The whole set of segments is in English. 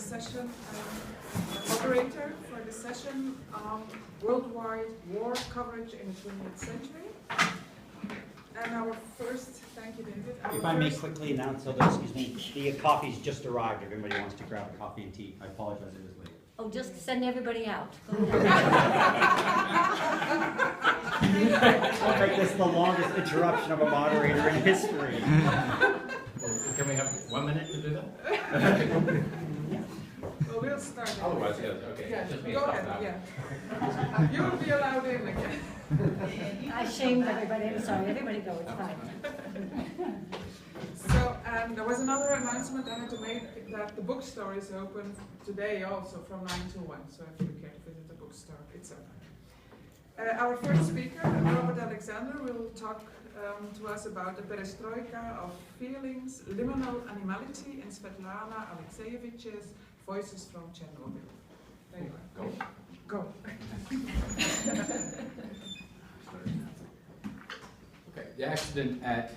session, moderator for the session on worldwide war coverage in the 20th century. And our first, thank you, David. If I may quickly announce, excuse me, the coffee's just arrived. If anybody wants to grab a coffee and tea, I apologize, it was late. Oh, just send everybody out. I'll make this the longest interruption of a moderator in history. Can we have 1 minute to do that? Well, we'll start. Otherwise, yes, okay. Yeah, Just me go stop ahead, now. yeah. You will be allowed in again. I shamed everybody. I'm sorry. Everybody go. It's fine. So, there was another announcement I had to make that the bookstore is open today also from 9 to 1. So if you care to visit the bookstore, it's open. Our first speaker, Robert Alexander, will talk to us about the Perestroika of feelings, liminal animality, and Svetlana Alexievich's Voices from Chernobyl. There you are. Go. Okay, the accident at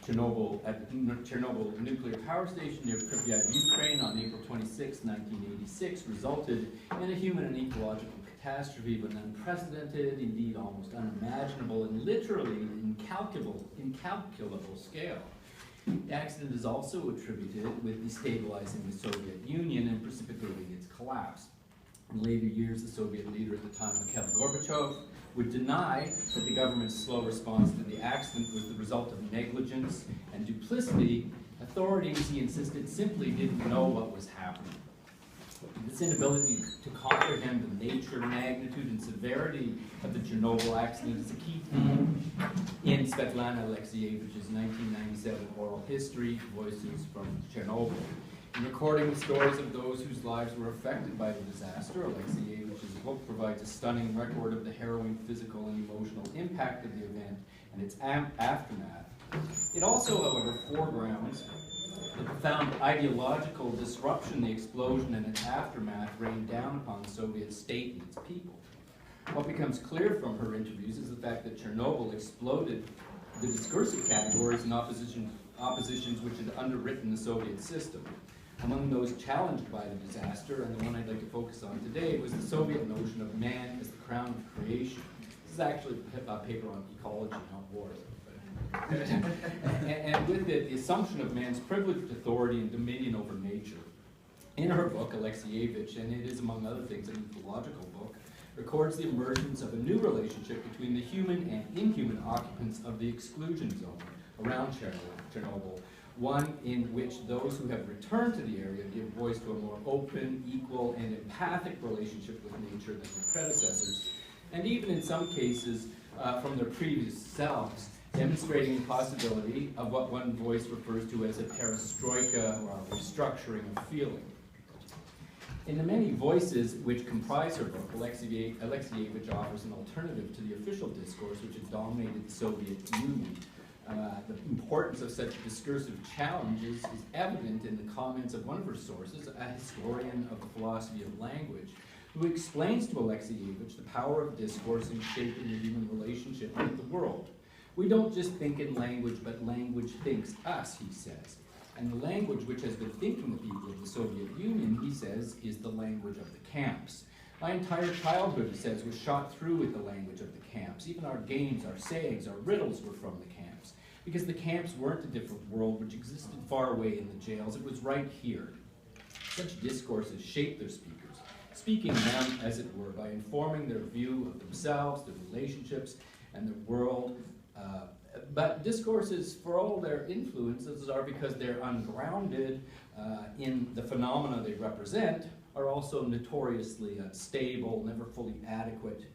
Chernobyl nuclear power station near Pripyat, Ukraine on April 26, 1986 resulted in a human and ecological catastrophe of an unprecedented, indeed almost unimaginable, and literally incalculable scale. The accident is also attributed with destabilizing the Soviet Union and precipitating its collapse. In later years, the Soviet leader at the time, Mikhail Gorbachev, would deny that the government's slow response to the accident was the result of negligence and duplicity. Authorities, he insisted, simply didn't know what was happening. This inability to comprehend the nature, magnitude, and severity of the Chernobyl accident is a key theme in Svetlana Alexievich's 1997 oral history, Voices from Chernobyl. In recording the stories of those whose lives were affected by the disaster, Alexievich's book provides a stunning record of the harrowing physical and emotional impact of the event and its aftermath. It also, however, foregrounds the profound ideological disruption the explosion and its aftermath rained down upon the Soviet state and its people. What becomes clear from her interviews is the fact that Chernobyl exploded the discursive categories and oppositions which had underwritten the Soviet system. Among those challenged by the disaster, and the one I'd like to focus on today, was the Soviet notion of man as the crown of creation. This is actually a paper on ecology, not war. and with it, the assumption of man's privileged authority and dominion over nature. In her book, Alexievich, and it is among other things an ecological book, records the emergence of a new relationship between the human and inhuman occupants of the exclusion zone around Chernobyl, one in which those who have returned to the area give voice to a more open, equal, and empathic relationship with nature than their predecessors, and even in some cases from their previous selves, demonstrating the possibility of what one voice refers to as a perestroika, or a restructuring of feeling. In the many voices which comprise her book, Alexievich offers an alternative to the official discourse which had dominated the Soviet Union. The importance of such discursive challenges is evident in the comments of one of her sources, a historian of the philosophy of language, who explains to Alexievich the power of discourse in shaping the human relationship with the world. We don't just think in language, but language thinks us, he says. And the language which has been thinking the people of the Soviet Union, he says, is the language of the camps. My entire childhood, he says, was shot through with the language of the camps. Even our games, our sayings, our riddles were from the camps. Because the camps weren't a different world which existed far away in the jails. It was right here. Such discourses shape their speakers, speaking them, as it were, by informing their view of themselves, their relationships, and their world. But discourses, for all their influences, are because they're ungrounded in the phenomena they represent, are also notoriously unstable, never fully adequate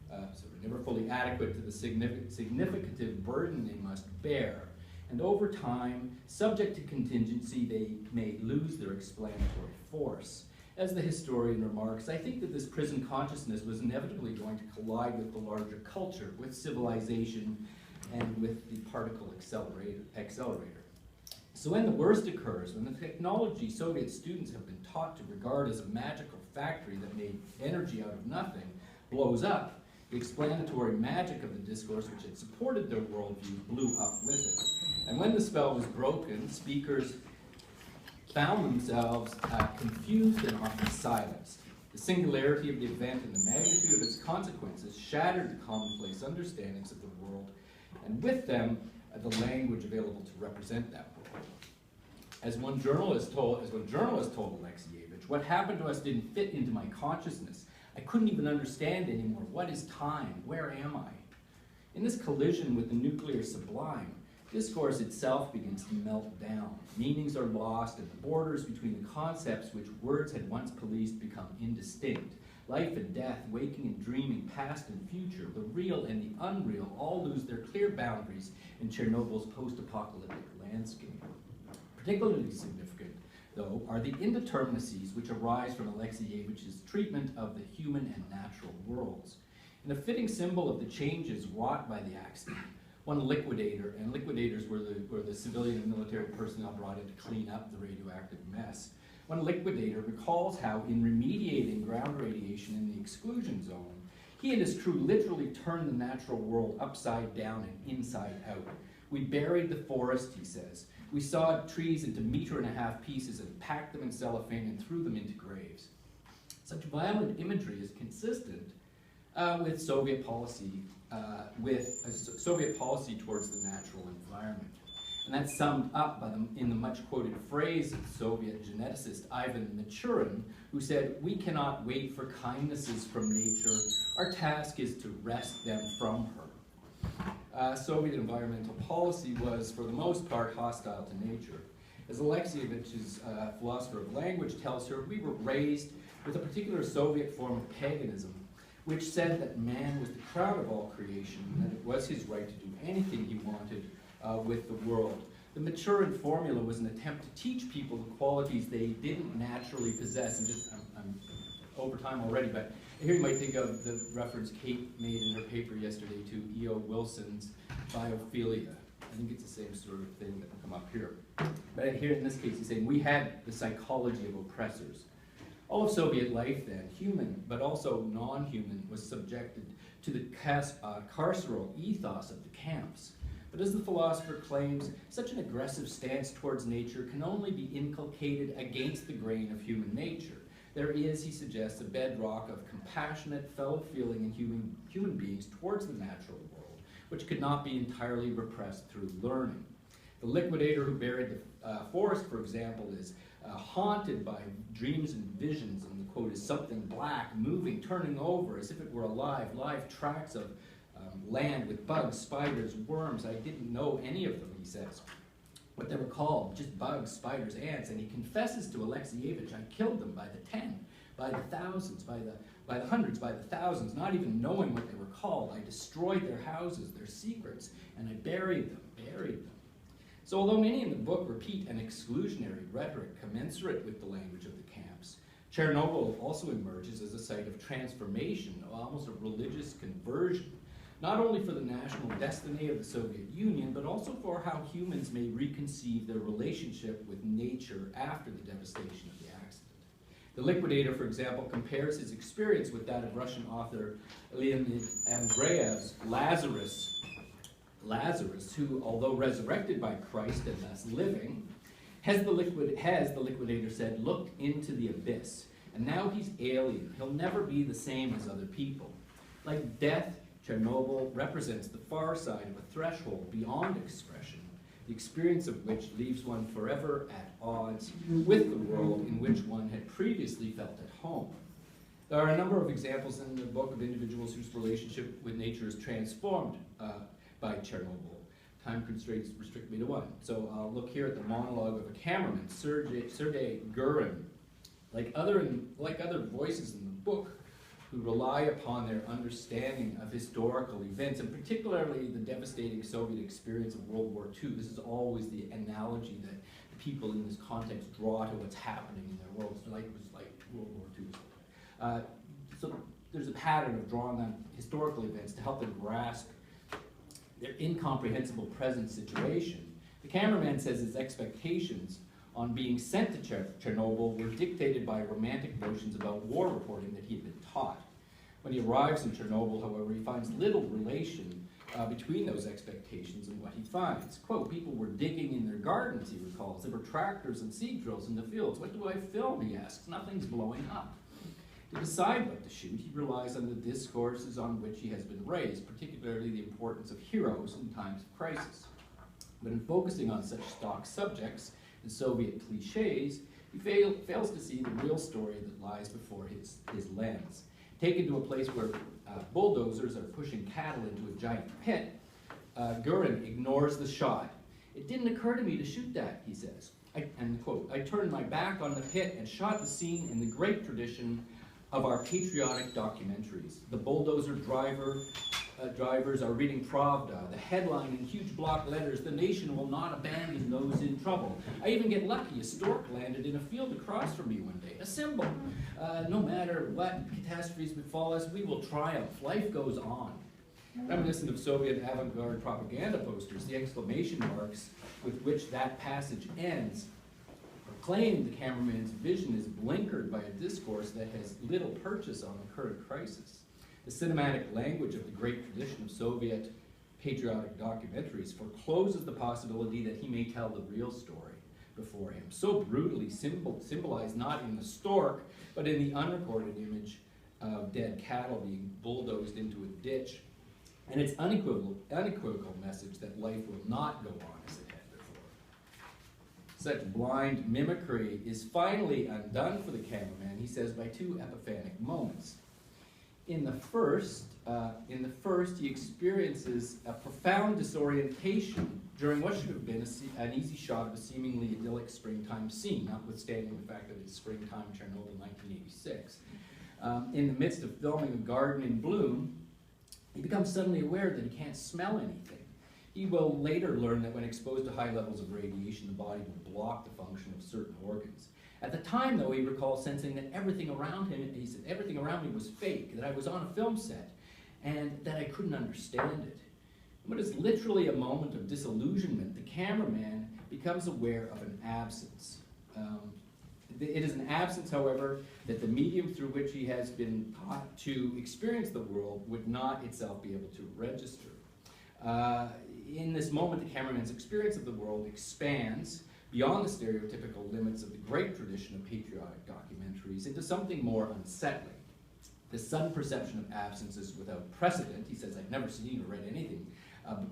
to the significant burden they must bear. And over time, subject to contingency, they may lose their explanatory force. As the historian remarks, I think that this prison consciousness was inevitably going to collide with the larger culture, with civilization, and with the particle accelerator. So when the worst occurs, when the technology Soviet students have been taught to regard as a magical factory that made energy out of nothing, blows up, the explanatory magic of the discourse which had supported their worldview blew up with it. And when the spell was broken, speakers found themselves confused and often silenced. The singularity of the event and the magnitude of its consequences shattered the commonplace understandings of the world, and with them, the language available to represent that world. As one journalist told Alexievich, what happened to us didn't fit into my consciousness. I couldn't even understand anymore. What is time? Where am I? In this collision with the nuclear sublime, discourse itself begins to melt down. Meanings are lost, and the borders between the concepts which words had once policed become indistinct. Life and death, waking and dreaming, past and future, the real and the unreal, all lose their clear boundaries in Chernobyl's post-apocalyptic landscape. Particularly significant, though, are the indeterminacies which arise from Alexievich's treatment of the human and natural worlds. In a fitting symbol of the changes wrought by the accident, one liquidator, and liquidators were the civilian and military personnel brought in to clean up the radioactive mess. One liquidator recalls how, in remediating ground radiation in the exclusion zone, he and his crew literally turned the natural world upside down and inside out. We buried the forest, he says. We sawed trees into 1.5 meter pieces and packed them in cellophane and threw them into graves. Such violent imagery is consistent with Soviet policy towards the natural environment. And that's summed up in the much-quoted phrase of Soviet geneticist Ivan Maturin, who said, "We cannot wait for kindnesses from nature. Our task is to wrest them from her." Soviet environmental policy was, for the most part, hostile to nature. As Alexievich's philosopher of language tells her, we were raised with a particular Soviet form of paganism, which said that man was the crown of all creation, and that it was his right to do anything he wanted with the world. The Maturin formula was an attempt to teach people the qualities they didn't naturally possess. And just, I'm over time already, but here you might think of the reference Kate made in her paper yesterday to E.O. Wilson's biophilia. I think it's the same sort of thing that will come up here. But here in this case, he's saying we had the psychology of oppressors. All of Soviet life then, human but also non-human, was subjected to the carceral ethos of the camps. But as the philosopher claims, such an aggressive stance towards nature can only be inculcated against the grain of human nature. There is, he suggests, a bedrock of compassionate, fellow-feeling and human beings towards the natural world, which could not be entirely repressed through learning. The liquidator who buried the forest, for example, is haunted by dreams and visions, and the quote is something black, moving, turning over as if it were alive, live tracts of land with bugs, spiders, worms. I didn't know any of them, he says. What they were called, just bugs, spiders, ants, and he confesses to Alexievich, I killed them by the 10, by the thousands, by the hundreds, by the thousands, not even knowing what they were called. I destroyed their houses, their secrets, and I buried them. So although many in the book repeat an exclusionary rhetoric commensurate with the language of the camps, Chernobyl also emerges as a site of transformation, almost a religious conversion, not only for the national destiny of the Soviet Union, but also for how humans may reconceive their relationship with nature after the devastation of the accident. The liquidator, for example, compares his experience with that of Russian author Leonid Andreev's Lazarus, who, although resurrected by Christ and thus living, has the liquidator said, looked into the abyss, and now he's alien. He'll never be the same as other people. Like death, Chernobyl represents the far side of a threshold beyond expression, the experience of which leaves one forever at odds with the world in which one had previously felt at home. There are a number of examples in the book of individuals whose relationship with nature is transformed by Chernobyl. Time constraints restrict me to one. So I'll look here at the monologue of a cameraman, Sergei Gurin. Like other voices in the book, who rely upon their understanding of historical events, and particularly the devastating Soviet experience of World War II. This is always the analogy that people in this context draw to what's happening in their world. It was like World War II. So there's a pattern of drawing on historical events to help them grasp their incomprehensible present situation. The cameraman says his expectations on being sent to Chernobyl were dictated by romantic notions about war reporting that he had been taught. When he arrives in Chernobyl, however, he finds little relation between those expectations and what he finds. Quote, people were digging in their gardens, he recalls. There were tractors and seed drills in the fields. What do I film, he asks. Nothing's blowing up. To decide what to shoot, he relies on the discourses on which he has been raised, particularly the importance of heroes in times of crisis. But in focusing on such stock subjects and Soviet cliches, he fails to see the real story that lies before his lens. Taken to a place where bulldozers are pushing cattle into a giant pit, Gurin ignores the shot. It didn't occur to me to shoot that, he says. And quote, I turned my back on the pit and shot the scene in the great tradition of our patriotic documentaries. The bulldozer drivers are reading Pravda, the headline in huge block letters, the nation will not abandon those in trouble. I even get lucky, a stork landed in a field across from me one day, a symbol. No matter what catastrophes befall us, we will triumph, life goes on. Reminiscent of Soviet avant-garde propaganda posters, the exclamation marks with which that passage ends claim the cameraman's vision is blinkered by a discourse that has little purchase on the current crisis. The cinematic language of the great tradition of Soviet patriotic documentaries forecloses the possibility that he may tell the real story before him, so brutally symbolized not in the stork, but in the unrecorded image of dead cattle being bulldozed into a ditch, and its unequivocal message that life will not go on as it had before. Such blind mimicry is finally undone for the cameraman, he says, by two epiphanic moments. In the first, he experiences a profound disorientation during what should have been an easy shot of a seemingly idyllic springtime scene, notwithstanding the fact that it's springtime Chernobyl 1986. In the midst of filming a garden in bloom, he becomes suddenly aware that he can't smell anything. He will later learn that when exposed to high levels of radiation, the body will block the function of certain organs. At the time, though, he recalls sensing that everything around him, he said, everything around me was fake, that I was on a film set, and that I couldn't understand it. What is literally a moment of disillusionment, the cameraman becomes aware of an absence. It is an absence, however, that the medium through which he has been taught to experience the world would not itself be able to register. In this moment, the cameraman's experience of the world expands beyond the stereotypical limits of the great tradition of patriotic documentaries into something more unsettling. The sudden perception of absence is without precedent. He says, I've never seen or read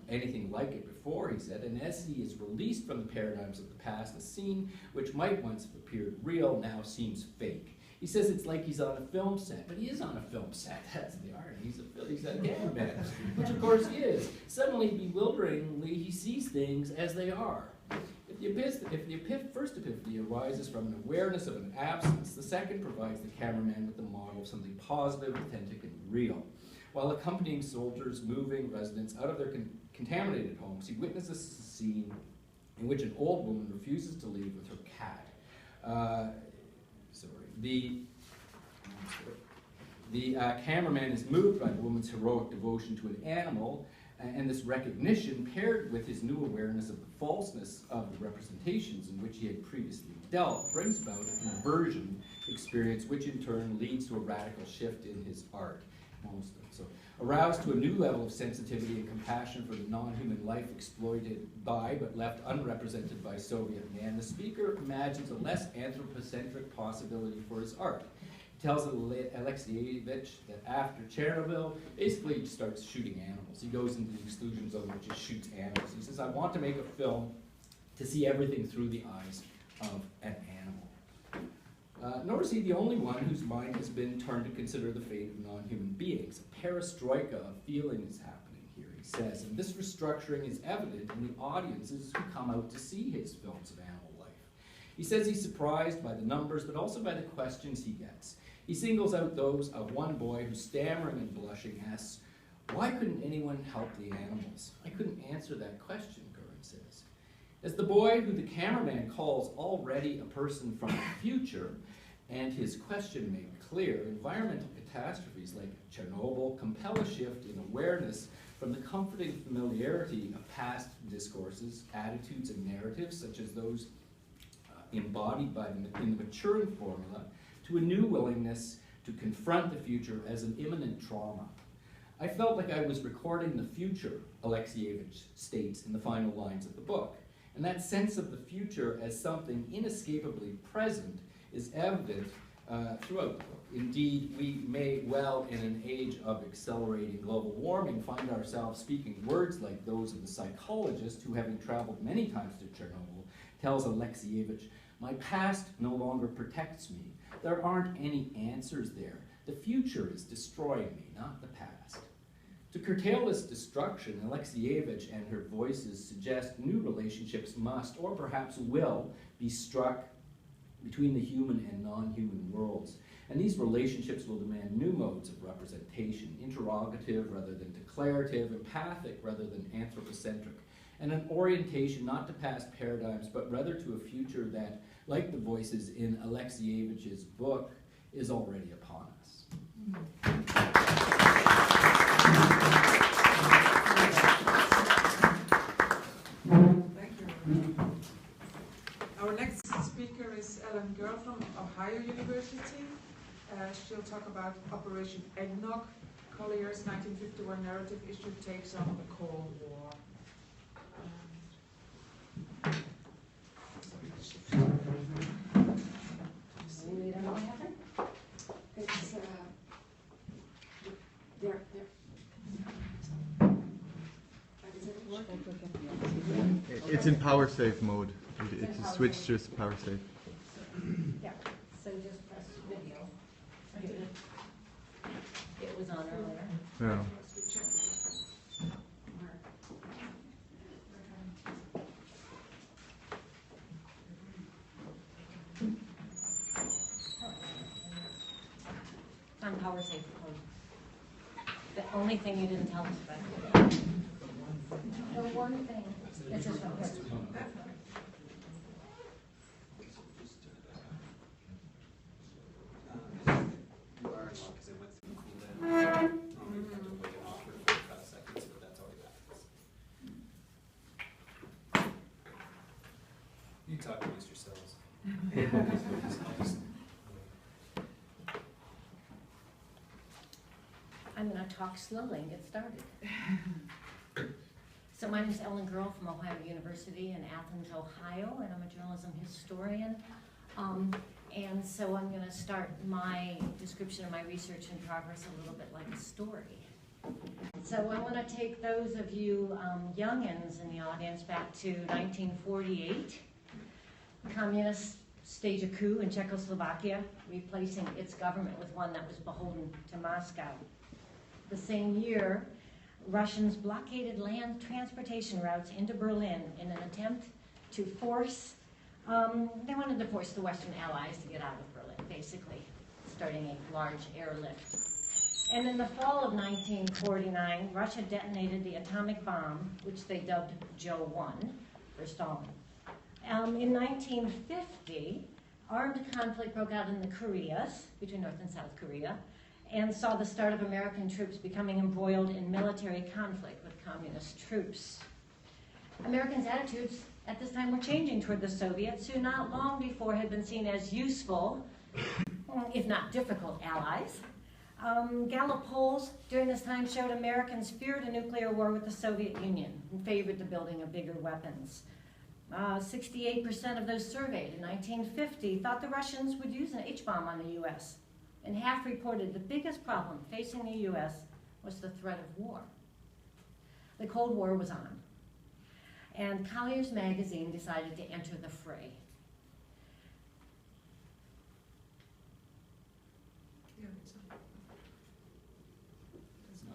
anything like it before, he said, and as he is released from the paradigms of the past, a scene which might once have appeared real now seems fake. He says it's like he's on a film set, but he is on a film set. That's the irony. He's a cameraman, which of course he is. Suddenly, bewilderingly, he sees things as they are. If the first epiphany arises from an awareness of an absence, the second provides the cameraman with the model of something positive, authentic, and real. While accompanying soldiers moving residents out of their contaminated homes, he witnesses a scene in which an old woman refuses to leave with her cat. The cameraman is moved by the woman's heroic devotion to an animal, and this recognition, paired with his new awareness of the falseness of the representations in which he had previously dealt, brings about a conversion experience, which in turn leads to a radical shift in his art. So, aroused to a new level of sensitivity and compassion for the non-human life exploited by but left unrepresented by Soviet man, the speaker imagines a less anthropocentric possibility for his art. He tells Alexievich that after Chernobyl, basically he starts shooting animals. He goes into the exclusion zone, which just shoots animals. He says, I want to make a film to see everything through the eyes of an animal. Nor is he the only one whose mind has been turned to consider the fate of non-human beings. A perestroika of feeling is happening here, he says, and this restructuring is evident in the audiences who come out to see his films of animal life. He says he's surprised by the numbers, but also by the questions he gets. He singles out those of one boy who, stammering and blushing, asks, why couldn't anyone help the animals? I couldn't answer that question, Gurin says. As the boy who the cameraman calls already a person from the future, and his question made clear, environmental catastrophes like Chernobyl compel a shift in awareness from the comforting familiarity of past discourses, attitudes, and narratives, such as those embodied in the maturing formula, to a new willingness to confront the future as an imminent trauma. I felt like I was recording the future, Alexievich states in the final lines of the book. And that sense of the future as something inescapably present is evident throughout the book. Indeed, we may well, in an age of accelerating global warming, find ourselves speaking words like those of the psychologist who, having traveled many times to Chernobyl, tells Alexievich, "My past no longer protects me. There aren't any answers there. The future is destroying me, not the past." To curtail this destruction, Alexievich and her voices suggest new relationships must, or perhaps will, be struck between the human and non-human worlds. And these relationships will demand new modes of representation, interrogative rather than declarative, empathic rather than anthropocentric, and an orientation not to past paradigms, but rather to a future that, like the voices in Alexievich's book, is already upon us. Thank you. Our next speaker is Gerl from Ohio University. She'll talk about Operation Eggnog, Collier's 1951 narrative issue takes on the Cold War. We don't know what happened? It's, there. Is it working? It's in power save mode. It's switched to power save. Yeah, so just press video. It was on earlier. Yeah. On power save code. The only thing you didn't tell us about. The one thing. It's just one here. You talk amongst yourselves. I'm going to talk slowly and get started. So my name is Gerl from Ohio University in Athens, Ohio, and I'm a journalism historian. And so I'm going to start my description of my research in progress a little bit like a story. So I want to take those of you youngins in the audience back to 1948. Communists stage a coup in Czechoslovakia, replacing its government with one that was beholden to Moscow. The same year, Russians blockaded land transportation routes into Berlin in an attempt to force, they wanted to force the Western Allies to get out of Berlin, basically, starting a large airlift. And in the fall of 1949, Russia detonated the atomic bomb, which they dubbed Joe 1 for Stalin. In 1950, armed conflict broke out in the Koreas, between North and South Korea, and saw the start of American troops becoming embroiled in military conflict with communist troops. Americans' attitudes at this time were changing toward the Soviets, who not long before had been seen as useful, if not difficult, allies. Gallup polls during this time showed Americans feared a nuclear war with the Soviet Union and favored the building of bigger weapons. 68% of those surveyed in 1950 thought the Russians would use an H-bomb on the U.S., and half reported the biggest problem facing the U.S. was the threat of war. The Cold War was on, and Collier's magazine decided to enter the fray. Yeah, it's on. That's not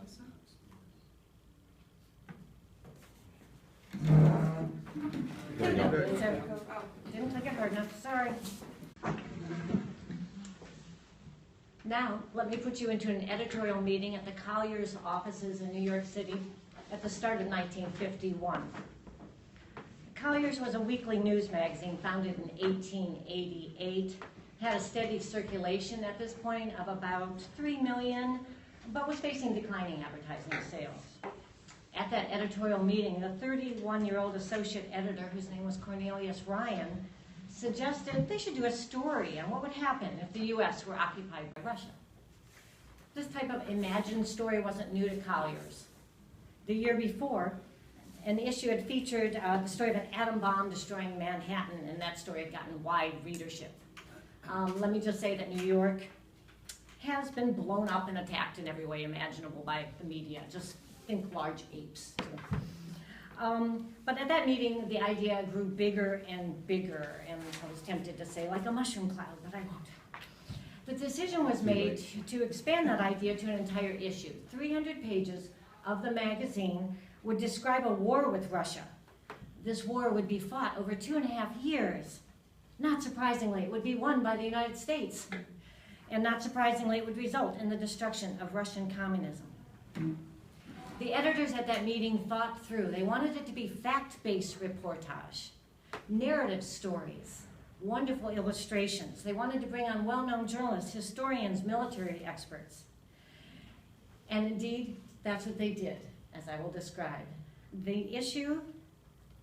Didn't click it hard enough, sorry. Now, let me put you into an editorial meeting at the Collier's offices in New York City at the start of 1951. Collier's was a weekly news magazine founded in 1888, had a steady circulation at this point of about 3 million, but was facing declining advertising sales. At that editorial meeting, the 31-year-old associate editor, whose name was Cornelius Ryan, suggested they should do a story on what would happen if the U.S. were occupied by Russia. This type of imagined story wasn't new to Collier's. The year before, an issue had featured the story of an atom bomb destroying Manhattan, and that story had gotten wide readership. Let me just say that New York has been blown up and attacked in every way imaginable by the media. Just think large apes. But at that meeting, the idea grew bigger and bigger, and I was tempted to say, like a mushroom cloud, but I won't. The decision was made to expand that idea to an entire issue. 300 pages of the magazine would describe a war with Russia. This war would be fought over 2.5 years. Not surprisingly, it would be won by the United States. And not surprisingly, it would result in the destruction of Russian communism. The editors at that meeting thought through. They wanted it to be fact-based reportage, narrative stories, wonderful illustrations. They wanted to bring on well-known journalists, historians, military experts. And indeed, that's what they did, as I will describe. The issue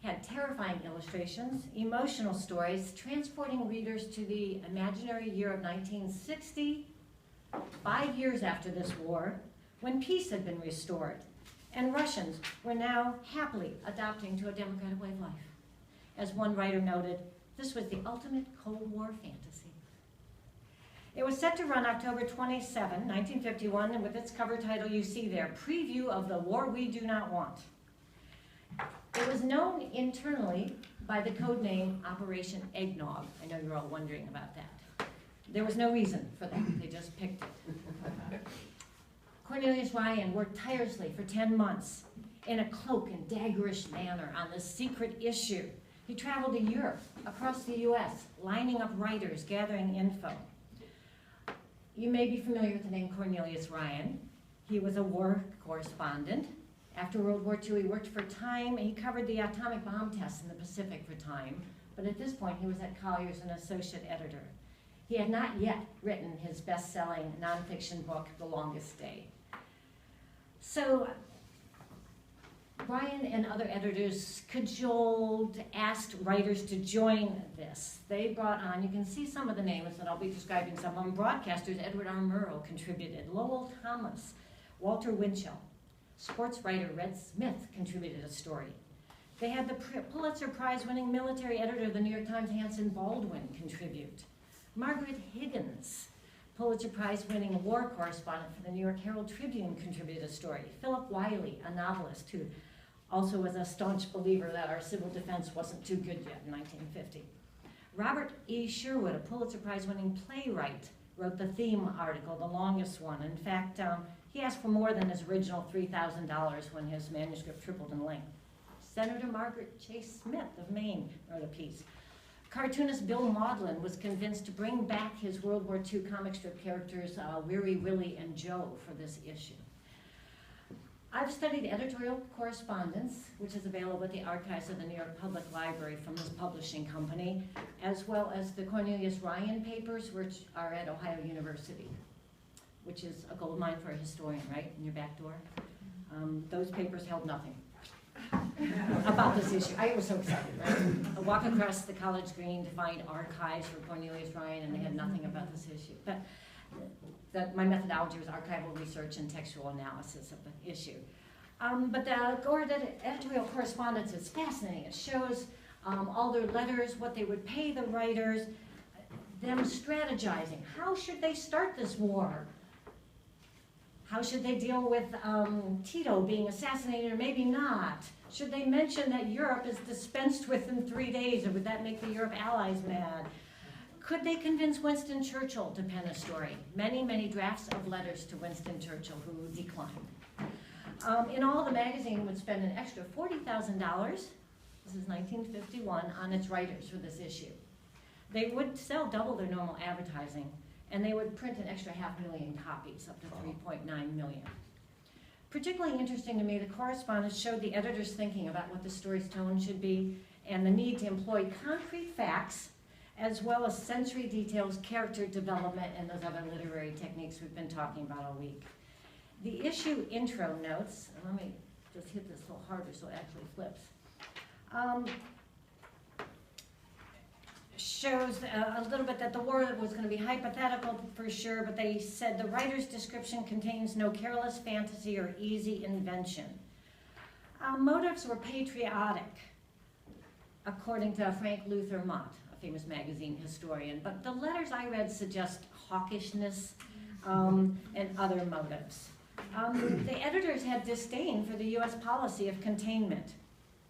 had terrifying illustrations, emotional stories, transporting readers to the imaginary year of 1960, 5 years after this war, when peace had been restored, and Russians were now happily adopting to a democratic way of life. As one writer noted, this was the ultimate Cold War fantasy. It was set to run October 27, 1951, and with its cover title you see there, Preview of the War We Do Not Want. It was known internally by the code name Operation Eggnog. I know you're all wondering about that. There was no reason for that. They just picked it. Cornelius Ryan worked tirelessly for 10 months in a cloak and daggerish manner on this secret issue. He traveled to Europe, across the U.S., lining up writers, gathering info. You may be familiar with the name Cornelius Ryan. He was a war correspondent. After World War II, he worked for Time. He covered the atomic bomb tests in the Pacific for Time. But at this point, he was at Collier as an associate editor. He had not yet written his best-selling nonfiction book, The Longest Day. So Ryan and other editors cajoled, asked writers to join this. They brought on, you can see some of the names that I'll be describing some of them. Broadcasters, Edward R. Murrow contributed. Lowell Thomas, Walter Winchell. Sports writer Red Smith contributed a story. They had the Pulitzer Prize-winning military editor of the New York Times, Hanson Baldwin, contribute. Margaret Higgins, Pulitzer Prize-winning war correspondent for the New York Herald Tribune, contributed a story. Philip Wiley, a novelist who also was a staunch believer that our civil defense wasn't too good yet in 1950. Robert E. Sherwood, a Pulitzer Prize-winning playwright, wrote the theme article, the longest one. In fact, he asked for more than his original $3,000 when his manuscript tripled in length. Senator Margaret Chase Smith of Maine wrote a piece. Cartoonist Bill Maudlin was convinced to bring back his World War II comic strip characters, Weary Willie and Joe, for this issue. I've studied editorial correspondence, which is available at the archives of the New York Public Library from this publishing company, as well as the Cornelius Ryan papers, which are at Ohio University, which is a gold mine for a historian, right, in your back door. Those papers held nothing about this issue. I was so excited, right? I walk across the college green to find archives for Cornelius Ryan, and they had nothing about this issue. But my methodology was archival research and textual analysis of the issue. But the editorial correspondence is fascinating. It shows all their letters, what they would pay the writers, them strategizing. How should they start this war? How should they deal with Tito being assassinated or maybe not? Should they mention that Europe is dispensed with in 3 days, or would that make the Europe allies mad? Could they convince Winston Churchill to pen a story? Many, many drafts of letters to Winston Churchill, who declined. In all, the magazine would spend an extra $40,000, this is 1951, on its writers for this issue. They would sell double their normal advertising, and they would print an extra 500,000 copies, up to 3.9 million. Particularly interesting to me, the correspondence showed the editor's thinking about what the story's tone should be and the need to employ concrete facts as well as sensory details, character development, and those other literary techniques we've been talking about all week. The issue intro notes, and let me just hit this a little harder so it actually flips, shows a little bit that the war was going to be hypothetical for sure, but they said the writer's description contains no careless fantasy or easy invention. Motives were patriotic, according to Frank Luther Mott, a famous magazine historian, but the letters I read suggest hawkishness and other motives. The editors had disdain for the U.S. policy of containment.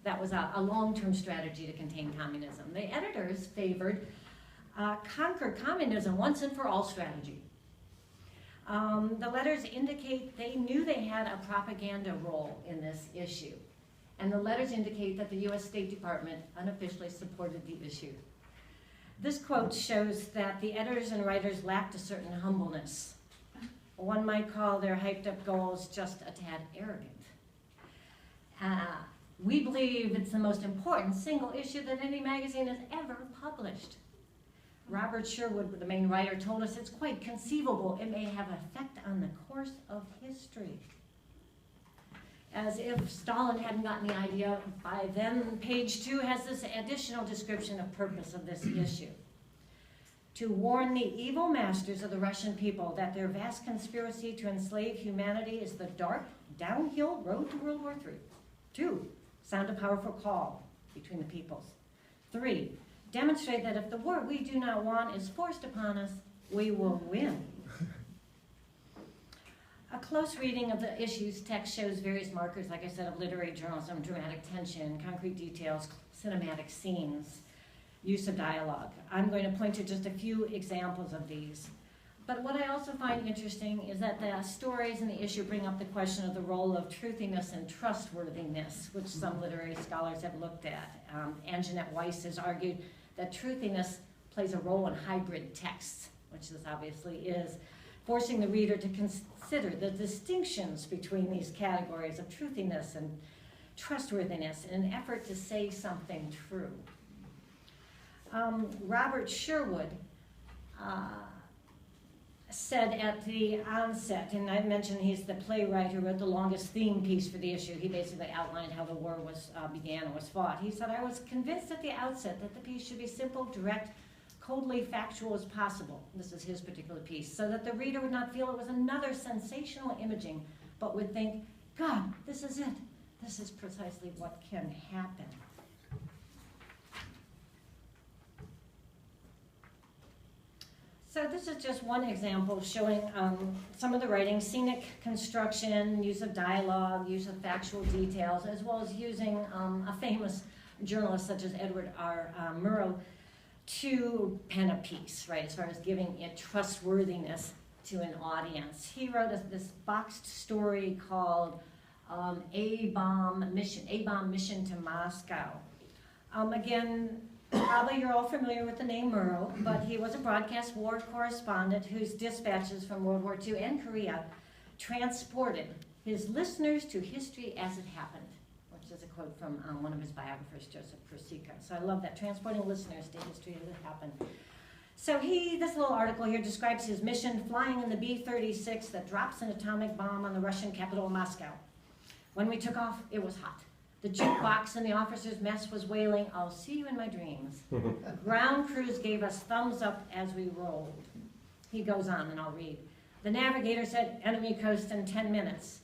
That was a long-term strategy to contain communism. The editors favored conquer communism once and for all strategy. The letters indicate they knew they had a propaganda role in this issue. And the letters indicate that the U.S. State Department unofficially supported the issue. This quote shows that the editors and writers lacked a certain humbleness. One might call their hyped-up goals just a tad arrogant. We believe it's the most important single issue that any magazine has ever published. Robert Sherwood, the main writer, told us it's quite conceivable it may have effect on the course of history. As if Stalin hadn't gotten the idea by then, page 2 has this additional description of purpose of this issue. To warn the evil masters of the Russian people that their vast conspiracy to enslave humanity is the dark, downhill road to World War III. 2, sound a powerful call between the peoples. 3, demonstrate that if the war we do not want is forced upon us, we will win. A close reading of the issue's text shows various markers, like I said, of literary journalism, dramatic tension, concrete details, cinematic scenes, use of dialogue. I'm going to point to just a few examples of these. But what I also find interesting is that the stories in the issue bring up the question of the role of truthiness and trustworthiness, which some literary scholars have looked at. Anjanette Weiss has argued that truthiness plays a role in hybrid texts, which this obviously is, forcing the reader to consider the distinctions between these categories of truthiness and trustworthiness in an effort to say something true. Robert Sherwood said at the onset, and I mentioned he's the playwright who wrote the longest theme piece for the issue. He basically outlined how the war was began and was fought. He said, I was convinced at the outset that the piece should be simple, direct, coldly factual as possible. This is his particular piece, so that the reader would not feel it was another sensational imaging, but would think, God, this is it. This is precisely what can happen. So this is just one example showing some of the writing, scenic construction, use of dialogue, use of factual details, as well as using a famous journalist such as Edward R. Murrow to pen a piece, right, as far as giving it trustworthiness to an audience. He wrote this boxed story called A-Bomb Mission to Moscow. Again, probably you're all familiar with the name Murrow, but he was a broadcast war correspondent whose dispatches from World War II and Korea transported his listeners to history as it happened, which is a quote from one of his biographers, Joseph Perestroika. So I love that, transporting listeners to history as it happened. So this little article here describes his mission flying in the B-36 that drops an atomic bomb on the Russian capital, Moscow. When we took off, it was hot. The jukebox in the officers' mess was wailing, I'll see you in my dreams. Ground crews gave us thumbs up as we rolled. He goes on, and I'll read. The navigator said, enemy coast in 10 minutes.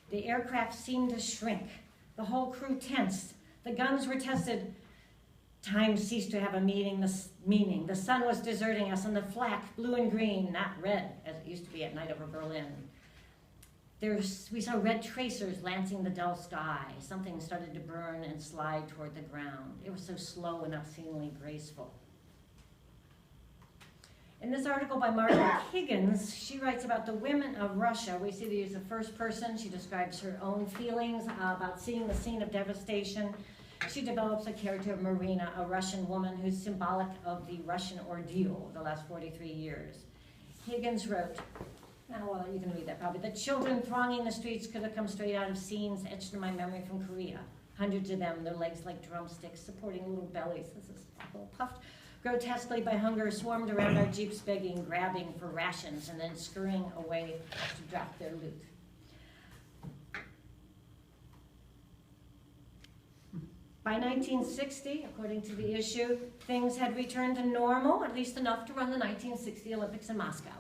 The aircraft seemed to shrink. The whole crew tensed. The guns were tested. Time ceased to have a meaning. The sun was deserting us, and the flak, blue and green, not red, as it used to be at night over Berlin. We saw red tracers lancing the dull sky. Something started to burn and slide toward the ground. It was so slow and obscenely graceful. In this article by Margaret Higgins, she writes about the women of Russia. We see the use of first person. She describes her own feelings about seeing the scene of devastation. She develops a character of Marina, a Russian woman who's symbolic of the Russian ordeal of the last 43 years. Higgins wrote, well, you can read that probably. The children thronging the streets could have come straight out of scenes etched in my memory from Korea. Hundreds of them, their legs like drumsticks, supporting little bellies. This is a little puffed grotesquely by hunger, swarmed around our jeeps begging, grabbing for rations, and then scurrying away to drop their loot. By 1960, according to the issue, things had returned to normal, at least enough to run the 1960 Olympics in Moscow.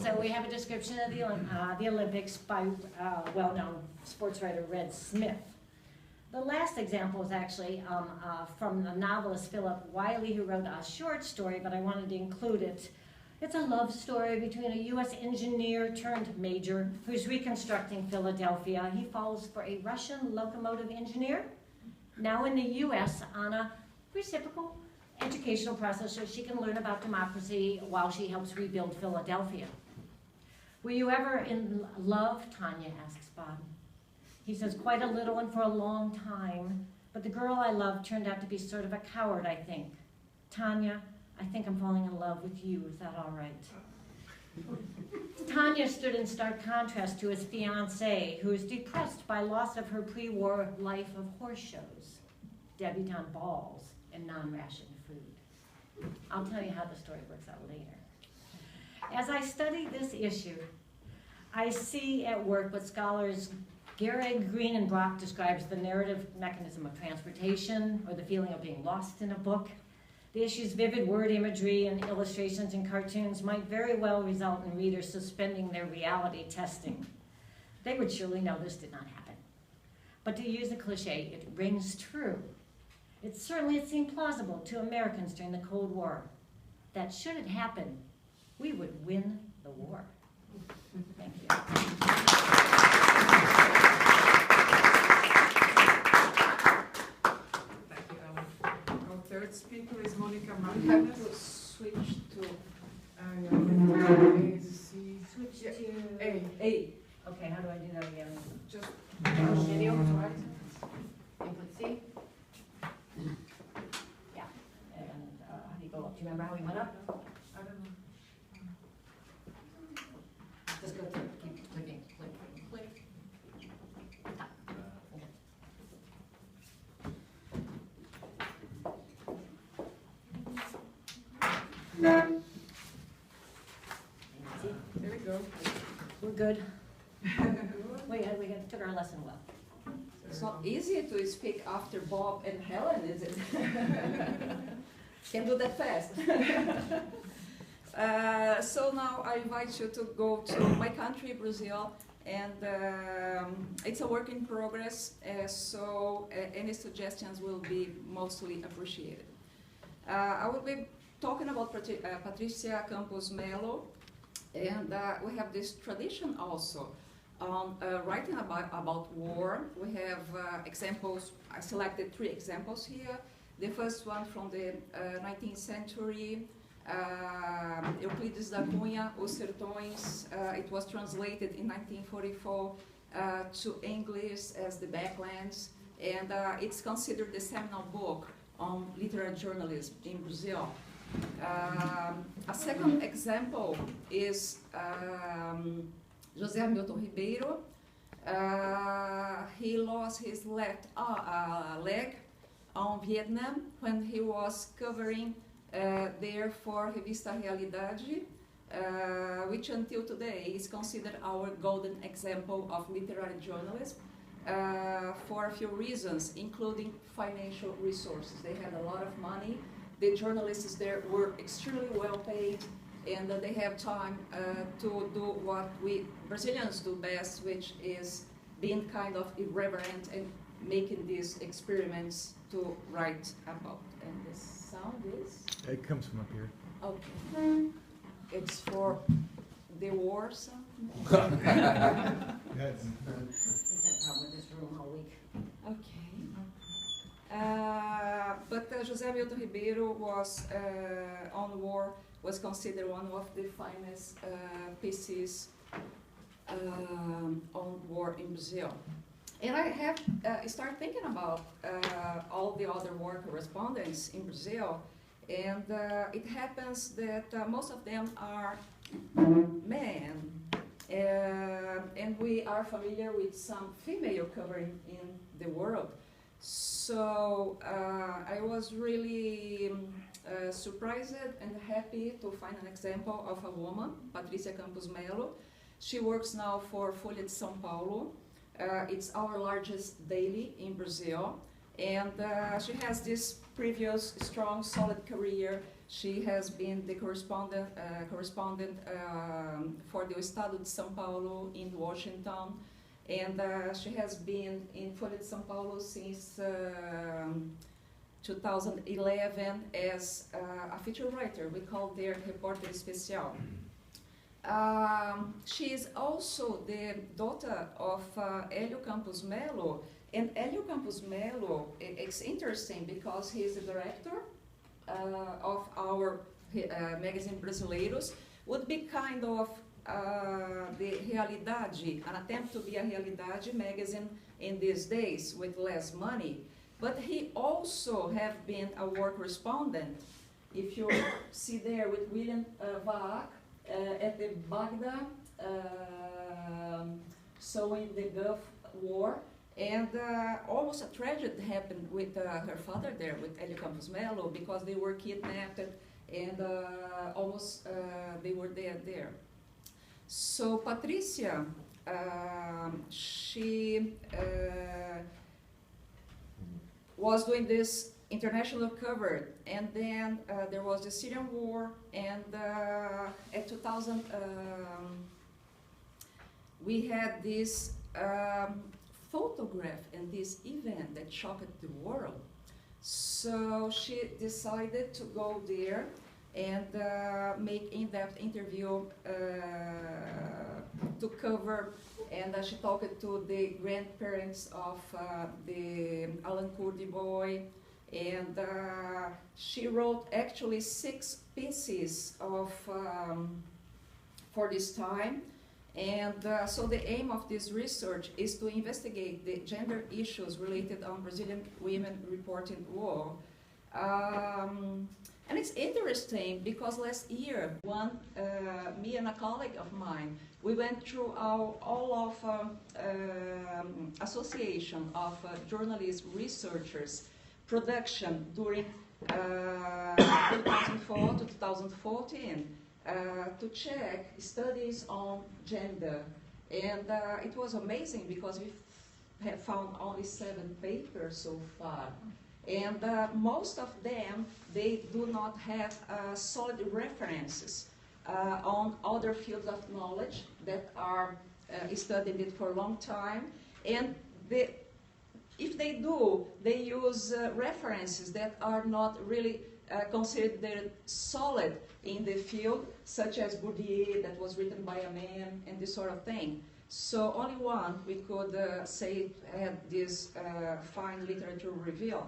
So we have a description of the Olympics by well-known sports writer Red Smith. The last example is actually from the novelist Philip Wiley, who wrote a short story, but I wanted to include it. It's a love story between a U.S. engineer turned major who's reconstructing Philadelphia. He falls for a Russian locomotive engineer, now in the U.S. on a reciprocal educational process so she can learn about democracy while she helps rebuild Philadelphia. Were you ever in love, Tanya asks Bob. He says, quite a little and for a long time, but the girl I loved turned out to be sort of a coward, I think. Tanya, I think I'm falling in love with you. Is that all right? Tanya stood in stark contrast to his fiancée, who is depressed by loss of her pre-war life of horse shows, debutante balls, and non-rationed food. I'll tell you how the story works out later. As I study this issue, I see at work what scholars Gehrig, Green, and Brock describes the narrative mechanism of transportation, or the feeling of being lost in a book. The issue's vivid word imagery and illustrations and cartoons might very well result in readers suspending their reality testing. They would surely know this did not happen. But to use a cliche, it rings true. It seemed plausible to Americans during the Cold War that should it happen, we would win the war. Thank you. Thank you, Ellen. Our third speaker is Monica We have Martinez. to switch to Switch Yeah. to A. A. Okay, how do I do that again? Just Continue, right? Input C. Yeah, and how do you go up? Do you remember how we went up? I don't know. Just go through, keep clicking, click, click. Ah, okay. See, There we go. we're good. We took our lesson well. It's not easy to speak after Bob and Helen, is it? Can do that fast. So now I invite you to go to my country, Brazil, and it's a work in progress, so any suggestions will be mostly appreciated. I will be talking about Patrícia Campos Mello, and we have this tradition also on writing about war. We have examples. I selected 3 examples here. The first one from the 19th century, Euclides da Cunha, Os Sertões. It was translated in 1944 to English as The Backlands, and it's considered the seminal book on literary journalism in Brazil. A second example is José Milton Ribeiro. He lost his left leg on Vietnam when he was covering there for Revista Realidade, which until today is considered our golden example of literary journalism for a few reasons, including financial resources. They had a lot of money. The journalists there were extremely well paid, and they have time to do what we Brazilians do best, which is being kind of irreverent and making these experiments to write about. And the sound is? It comes from up here. Okay. It's for the war sound? Yes. We've had a problem with this room all week. Okay. But José Milton Ribeiro was on war, was considered one of the finest pieces on war in Brazil. And I have started thinking about all the other war correspondents in Brazil, and it happens that most of them are men, and we are familiar with some female covering in the world. So I was really surprised and happy to find an example of a woman, Patrícia Campos Mello. She works now for Folha de S.Paulo. It's our largest daily in Brazil. And she has this previous strong, solid career. She has been the correspondent for the Estado de São Paulo in Washington. And she has been in Folha de São Paulo since 2011 as a feature writer. We call there Repórter Especial. She is also the daughter of Hélio Campos Mello. And Hélio Campos Mello, it's interesting because he's the director of our magazine Brasileiros, would be kind of the Realidade, an attempt to be a Realidade magazine in these days with less money. But he also have been a war correspondent. If you see there with William Vaak at the Baghdad, so in the Gulf War, and almost a tragedy happened with her father there, with Hélio Campos Mello, because they were kidnapped and almost they were dead there. So Patrícia, she was doing this international cover, and then there was the Syrian war, and at 2000 we had this photograph and this event that shocked the world. So she decided to go there and make in-depth interview to cover, and she talked to the grandparents of the Alan Kurdi boy, and she wrote actually 6 pieces of for this time. And so the aim of this research is to investigate the gender issues related on Brazilian women reporting war. And it's interesting because last year, me and a colleague of mine, we went through all of association of journalists, researchers, production during 2004 to 2014 to check studies on gender. And it was amazing because we have found only 7 papers so far. And most of them, they do not have solid references on other fields of knowledge that are studied it for a long time. And if they do, they use references that are not really considered solid in the field, such as Bourdieu, that was written by a man, and this sort of thing. So only one we could say had this fine literature reveal.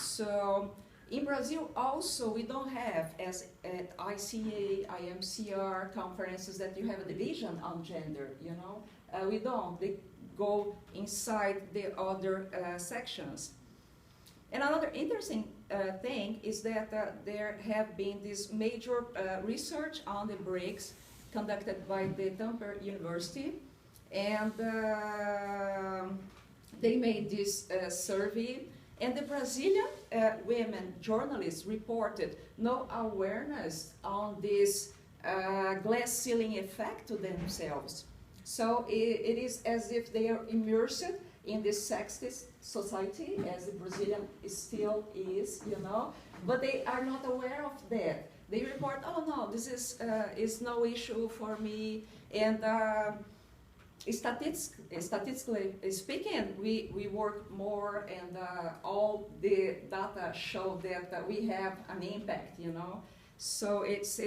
So in Brazil also we don't have, as at ICA, IMCR conferences, that you have a division on gender, you know. We don't. They go inside the other sections. And another interesting thing is that there have been this major research on the breaks conducted by the Tampere University, and they made this survey, and the Brazilian women journalists reported no awareness on this glass ceiling effect to themselves. So it is as if they are immersed in this sexist society, as the Brazilian still is, you know, but they are not aware of that. They report, oh no, this is no issue for me, and statistically speaking, we work more, and all the data show that we have an impact, you know. So it's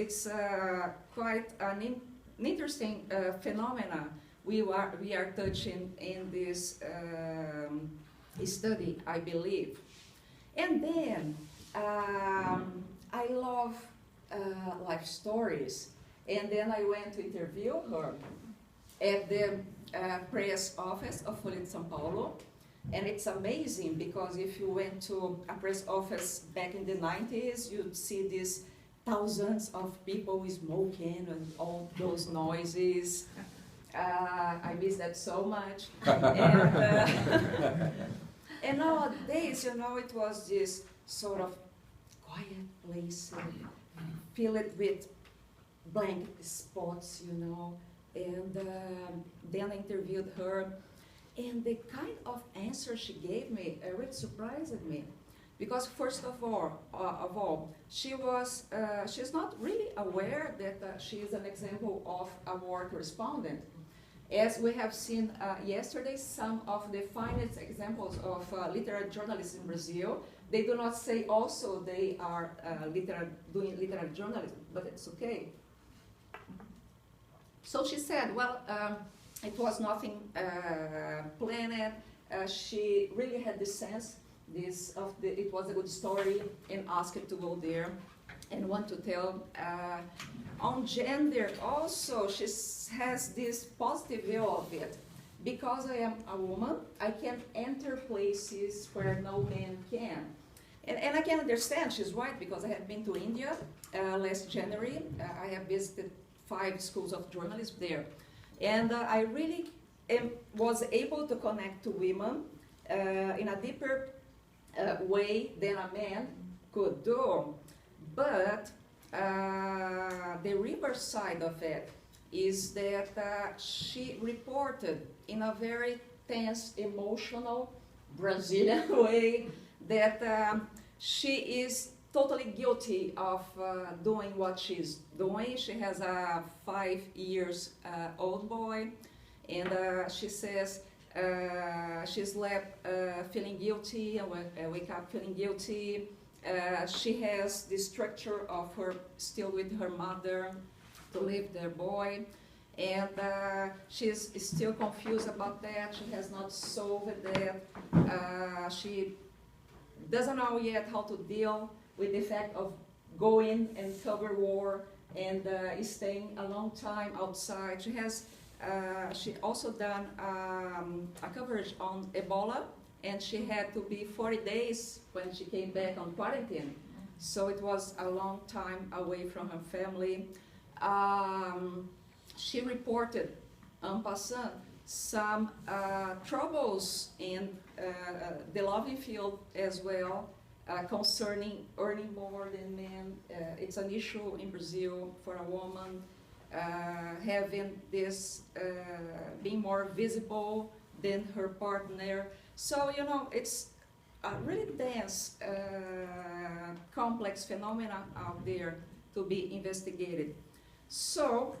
quite an interesting phenomena we are touching in this study, I believe. And then I love life stories, and then I went to interview her at the press office of Folha de São Paulo, and it's amazing because if you went to a press office back in the 90s, you'd see these thousands of people smoking and all those noises. I miss that so much. And nowadays, you know, it was this sort of quiet place, filled with blank spots, you know. And then I interviewed her, And the kind of answer she gave me really surprised me. Because first of all, she's not really aware that she is an example of a war correspondent. As we have seen yesterday, some of the finest examples of literary journalists in Brazil, they do not say also they are doing literary journalism, but it's okay. So she said, well, it was nothing planned. She really had the sense it was a good story and asked to go there and want to tell. On gender also, she has this positive view of it. Because I am a woman, I can enter places where no man can. And I can understand, she's right, because I have been to India last January. I have visited 5 schools of journalism there. And I really was able to connect to women in a deeper way than a man could do. But the reverse side of it is that she reported in a very tense, emotional, Brazilian way that she is totally guilty of doing what she's doing. She has a 5-year-old boy, and she says she slept feeling guilty and wake up feeling guilty. She has the structure of her still with her mother to leave their boy, and she's still confused about that. She has not solved that. She doesn't know yet how to deal with the fact of going and cover war and staying a long time outside. She has she also done a coverage on Ebola, and she had to be 40 days when she came back on quarantine. So it was a long time away from her family. She reported, en passant, some troubles in the Leuven field as well, concerning earning more than men. It's an issue in Brazil for a woman, having this, being more visible than her partner. So, you know, it's a really dense, complex phenomena out there to be investigated. So,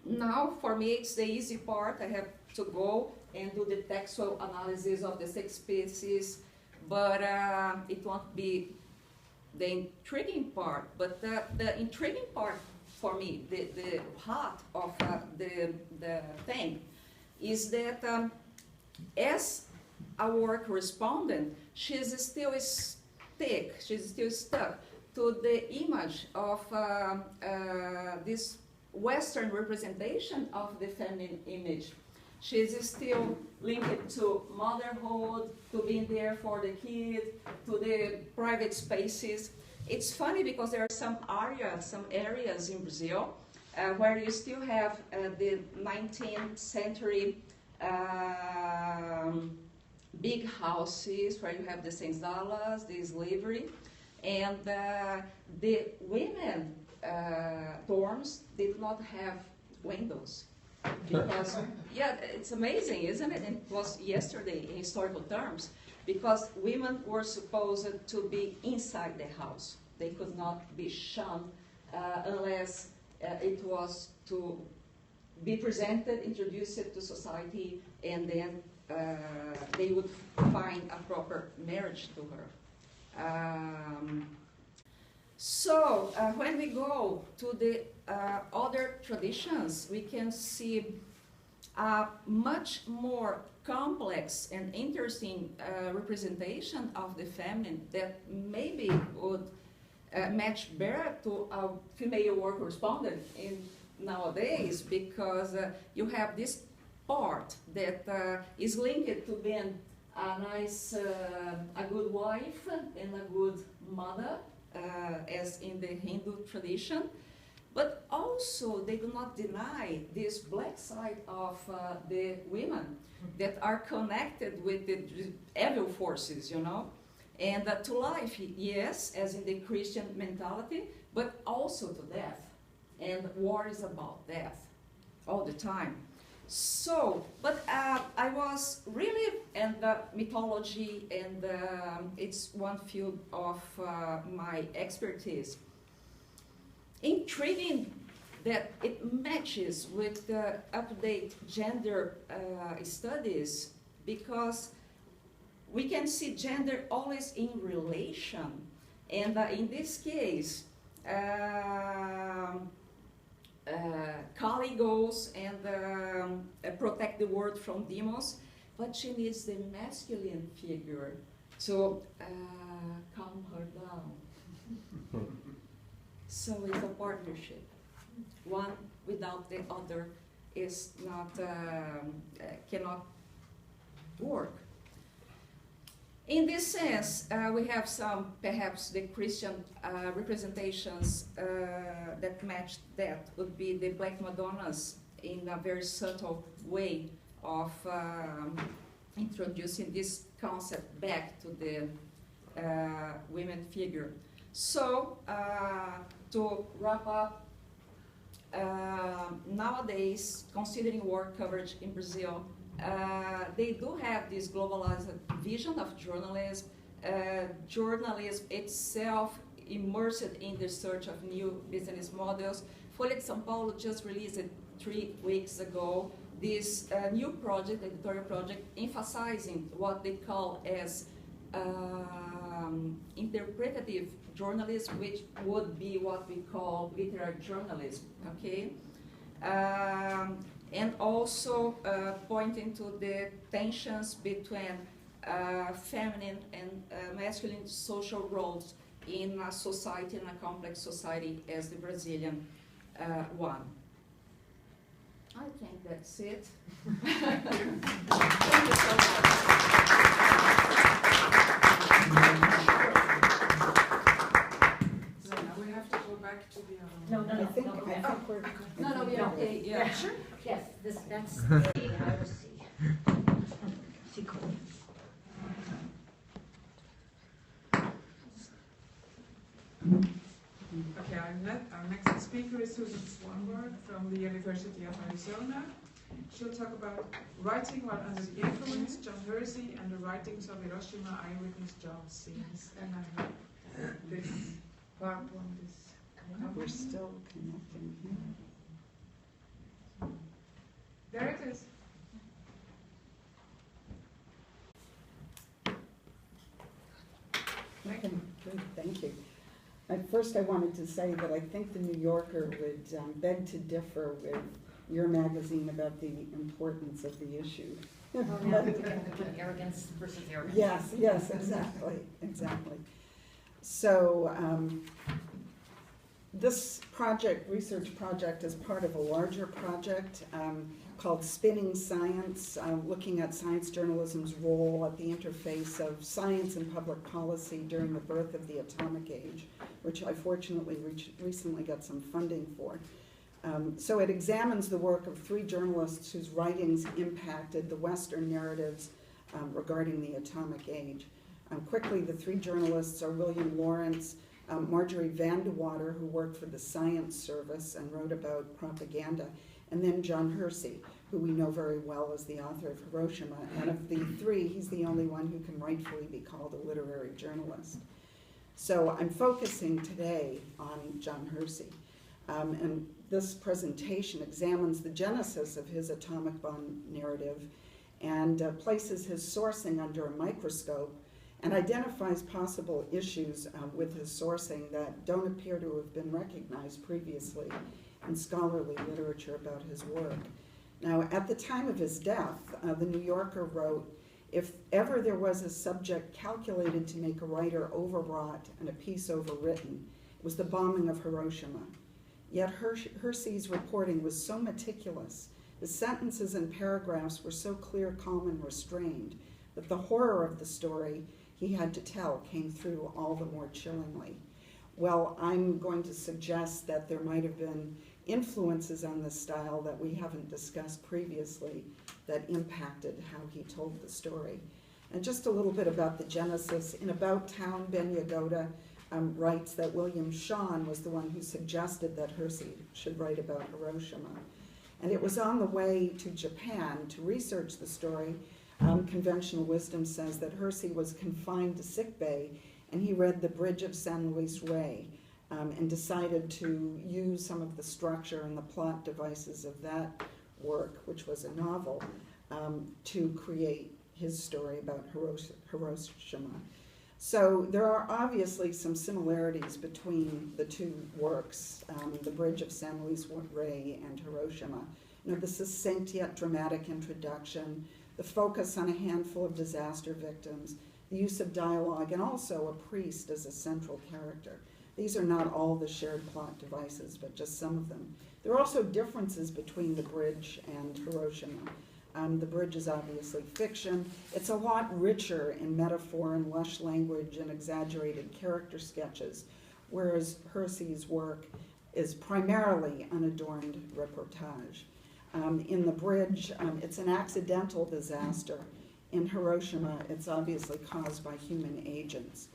now for me it's the easy part. I have to go and do the textual analysis of the 6 species, but it won't be the intriguing part. But the intriguing part for me, the heart of the thing, is that as a war correspondent, she's still stuck to the image of this Western representation of the feminine image. She's still linked to motherhood, to being there for the kid, to the private spaces. It's funny because there are some areas in Brazil where you still have the 19th century big houses where you have the senzalas, the slavery, and the women dorms did not have windows. Because, yeah, it's amazing, isn't it? It was yesterday in historical terms, because women were supposed to be inside the house. They could not be shunned unless it was to be presented, introduced to society, and then they would find a proper marriage to her. So when we go to the other traditions, we can see a much more complex and interesting representation of the feminine that maybe would match better to a female war correspondent in nowadays, because you have this part that is linked to being a nice, a good wife and a good mother, as in the Hindu tradition, but also they do not deny this black side of the women that are connected with the evil forces, you know, and to life, yes, as in the Christian mentality, but also to death. And war is about death all the time. So, but I was really in the mythology, and it's one field of my expertise. Intriguing that it matches with the up-to-date gender studies, because we can see gender always in relation, and in this case, Collier goes and protect the world from demons, but she needs the masculine figure to calm her down. So it's a partnership. One without the other is not cannot work. In this sense, we have some, perhaps the Christian representations that match that would be the Black Madonnas in a very subtle way of introducing this concept back to the women figure. So, to wrap up, nowadays, considering war coverage in Brazil, they do have this globalized vision of journalism. Journalism itself immersed in the search of new business models. Folha de S.Paulo just released it 3 weeks ago, this new project, editorial project, emphasizing what they call as interpretative journalism, which would be what we call literary journalism, okay? And also pointing to the tensions between feminine and masculine social roles in a society, in a complex society as the Brazilian one. I think that's it. Thank you so much. So now we have to go back to the other No, one. no, no. I think no. we're. No, we're okay, yeah. Sure. Yes, that's I will see. See, cool. Okay, our next speaker is Susan Swanberg from the University of Arizona. She'll talk about writing while under the influence, John Hersey, and the writings of Hiroshima eyewitness John Scenes. And I have this part on this. We're still connecting here. There it is. Okay, good, thank you. At first, I wanted to say that I think the New Yorker would beg to differ with your magazine about the importance of the issue. Arrogance versus arrogance. Yes, exactly, exactly. So this project, research project, is part of a larger project called Spinning Science, looking at science journalism's role at the interface of science and public policy during the birth of the atomic age, which I fortunately recently got some funding for. So it examines the work of 3 journalists whose writings impacted the Western narratives regarding the atomic age. Quickly, the 3 journalists are William Lawrence, Marjorie Van de Water, who worked for the Science Service and wrote about propaganda, and then John Hersey, who we know very well as the author of Hiroshima. And of the 3, he's the only one who can rightfully be called a literary journalist. So I'm focusing today on John Hersey. And this presentation examines the genesis of his atomic bomb narrative and places his sourcing under a microscope and identifies possible issues with his sourcing that don't appear to have been recognized previously in scholarly literature about his work. Now, at the time of his death, the New Yorker wrote, "If ever there was a subject calculated to make a writer overwrought and a piece overwritten, it was the bombing of Hiroshima. Yet Hersey's reporting was so meticulous, the sentences and paragraphs were so clear, calm, and restrained, that the horror of the story he had to tell came through all the more chillingly." Well, I'm going to suggest that there might have been influences on this style that we haven't discussed previously that impacted how he told the story. And just a little bit about the genesis. In About Town, Ben Yagoda writes that William Shawn was the one who suggested that Hersey should write about Hiroshima. And it was on the way to Japan to research the story. Conventional wisdom says that Hersey was confined to sickbay, and he read The Bridge of San Luis Rey, and decided to use some of the structure and the plot devices of that work, which was a novel, to create his story about Hiroshima. So there are obviously some similarities between the two works, The Bridge of San Luis Rey and Hiroshima. You know, the succinct yet dramatic introduction, the focus on a handful of disaster victims, the use of dialogue, and also a priest as a central character. These are not all the shared plot devices, but just some of them. There are also differences between The Bridge and Hiroshima. The Bridge is obviously fiction. It's a lot richer in metaphor and lush language and exaggerated character sketches, whereas Hersey's work is primarily unadorned reportage. In The Bridge, it's an accidental disaster. In Hiroshima, it's obviously caused by human agents.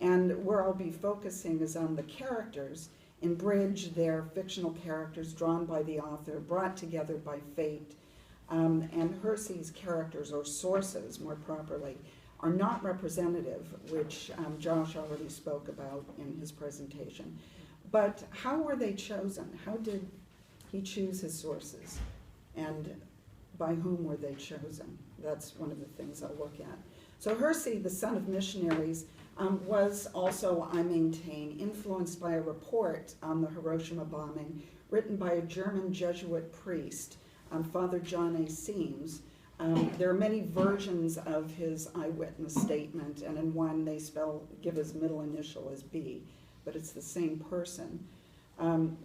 And where I'll be focusing is on the characters. In Bridge, they're fictional characters drawn by the author, brought together by fate. And Hersey's characters, or sources more properly, are not representative, which Josh already spoke about in his presentation. But how were they chosen? How did he choose his sources? And by whom were they chosen? That's one of the things I'll look at. So Hersey, the son of missionaries, was also, I maintain, influenced by a report on the Hiroshima bombing written by a German Jesuit priest, Father John A. Seams. There are many versions of his eyewitness statement, and in one they give his middle initial as B, but it's the same person.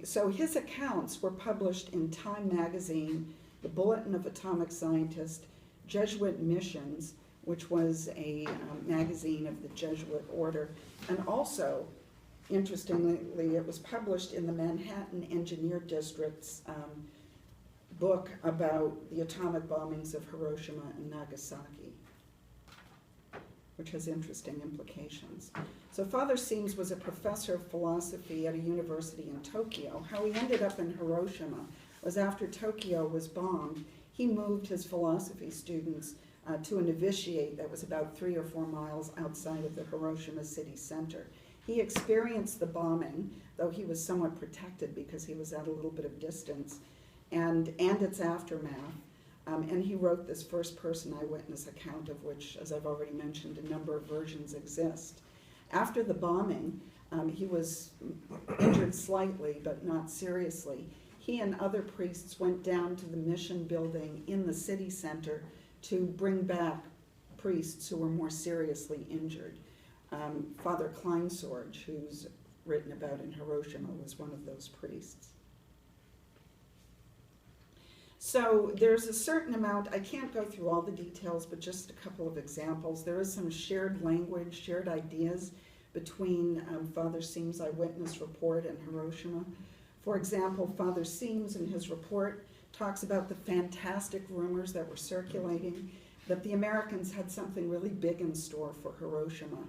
So his accounts were published in Time magazine, the Bulletin of Atomic Scientists, Jesuit Missions, which was a magazine of the Jesuit order, and also, interestingly, it was published in the Manhattan Engineer District's book about the atomic bombings of Hiroshima and Nagasaki, which has interesting implications. So Father Seams was a professor of philosophy at a university in Tokyo. How he ended up in Hiroshima was after Tokyo was bombed, he moved his philosophy students to a novitiate that was about 3 or 4 miles outside of the Hiroshima city center. He experienced the bombing, though he was somewhat protected because he was at a little bit of distance, and its aftermath. And he wrote this first-person eyewitness account of which, as I've already mentioned, a number of versions exist. After the bombing, he was injured slightly, but not seriously. He and other priests went down to the mission building in the city center to bring back priests who were more seriously injured. Father Kleinsorge, who's written about in Hiroshima, was one of those priests. So there's a certain amount, I can't go through all the details, but just a couple of examples. There is some shared language, shared ideas between Father Seams' eyewitness report and Hiroshima. For example, Father Seams in his report talks about the fantastic rumors that were circulating, that the Americans had something really big in store for Hiroshima.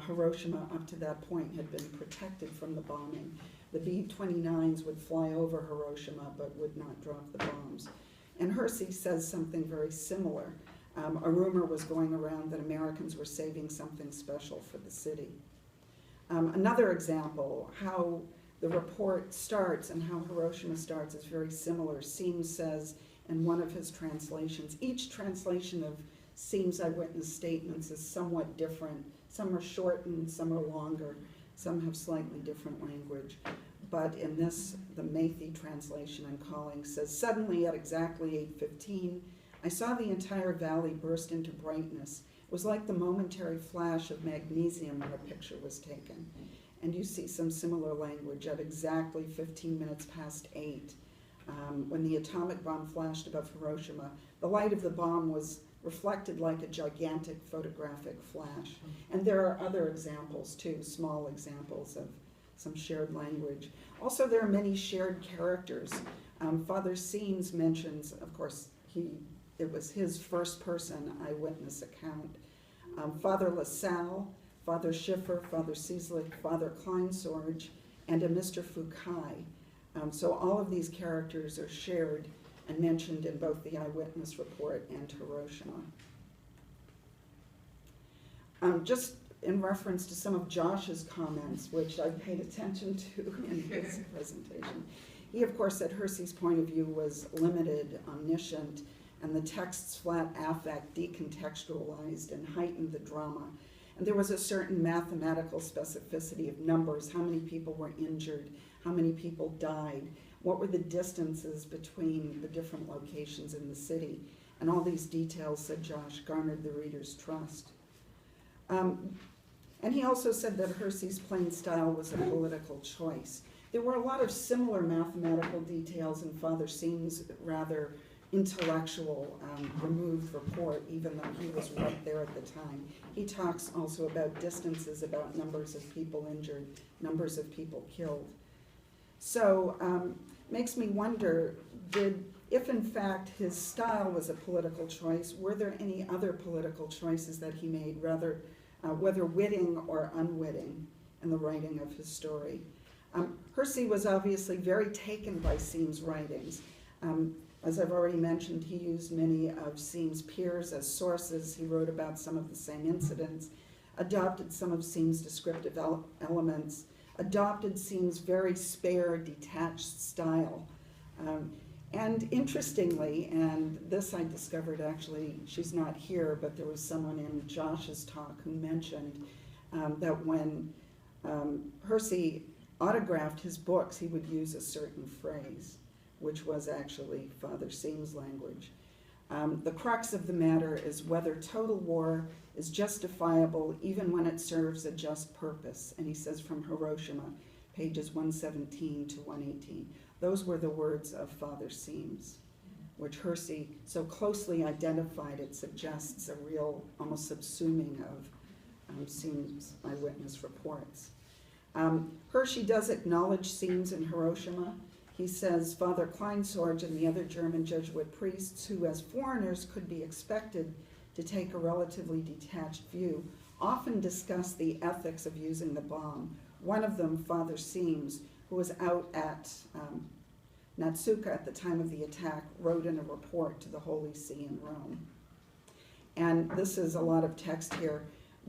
Hiroshima, up to that point, had been protected from the bombing. The B-29s would fly over Hiroshima but would not drop the bombs. And Hersey says something very similar. A rumor was going around that Americans were saving something special for the city. Another example, how the report starts and how Hiroshima starts is very similar. Seams says in one of his translations, each translation of Seams' eyewitness statements is somewhat different. Some are shortened, some are longer, some have slightly different language. But in this, the Matthew translation and calling says, suddenly at exactly 8:15, I saw the entire valley burst into brightness. It was like the momentary flash of magnesium when a picture was taken. And you see some similar language at exactly 15 minutes past 8. When the atomic bomb flashed above Hiroshima, the light of the bomb was reflected like a gigantic photographic flash. And there are other examples too, small examples of some shared language. Also, there are many shared characters. Father Seams mentions, of course, it was his first-person eyewitness account. Father LaSalle, Father Schiffer, Father Cieslik, Father Kleinsorge, and a Mr. Foucault. So all of these characters are shared and mentioned in both the Eyewitness report and Hiroshima. Just in reference to some of Josh's comments, which I paid attention to in his presentation. He, of course, said Hersey's point of view was limited, omniscient, and the text's flat affect decontextualized and heightened the drama. And there was a certain mathematical specificity of numbers, how many people were injured, how many people died, what were the distances between the different locations in the city. And all these details, said Josh, garnered the reader's trust. And he also said that Hersey's plain style was a political choice. There were a lot of similar mathematical details in Father Seam's rather intellectual, removed report, even though he was right there at the time. He talks also about distances, about numbers of people injured, numbers of people killed. So makes me wonder, if in fact his style was a political choice, were there any other political choices that he made, rather whether witting or unwitting in the writing of his story? Hersey was obviously very taken by Seam's writings. As I've already mentioned, he used many of Seam's peers as sources. He wrote about some of the same incidents, adopted some of Seam's descriptive elements, adopted Seam's very spare, detached style. And interestingly, and this I discovered actually, she's not here, but there was someone in Josh's talk who mentioned that when Hersey autographed his books, he would use a certain phrase, which was actually Father Seam's language. The crux of the matter is whether total war is justifiable even when it serves a just purpose. And he says from Hiroshima, pages 117 to 118. Those were the words of Father Seam's, which Hersey so closely identified, it suggests a real, almost subsuming of Seam's eyewitness reports. Hersey does acknowledge Seam's in Hiroshima. He says Father Kleinsorge and the other German Jesuit priests, who as foreigners could be expected to take a relatively detached view, often discuss the ethics of using the bomb. One of them, Father Seam's, who was out at Natsuka at the time of the attack, wrote in a report to the Holy See in Rome. And this is a lot of text here,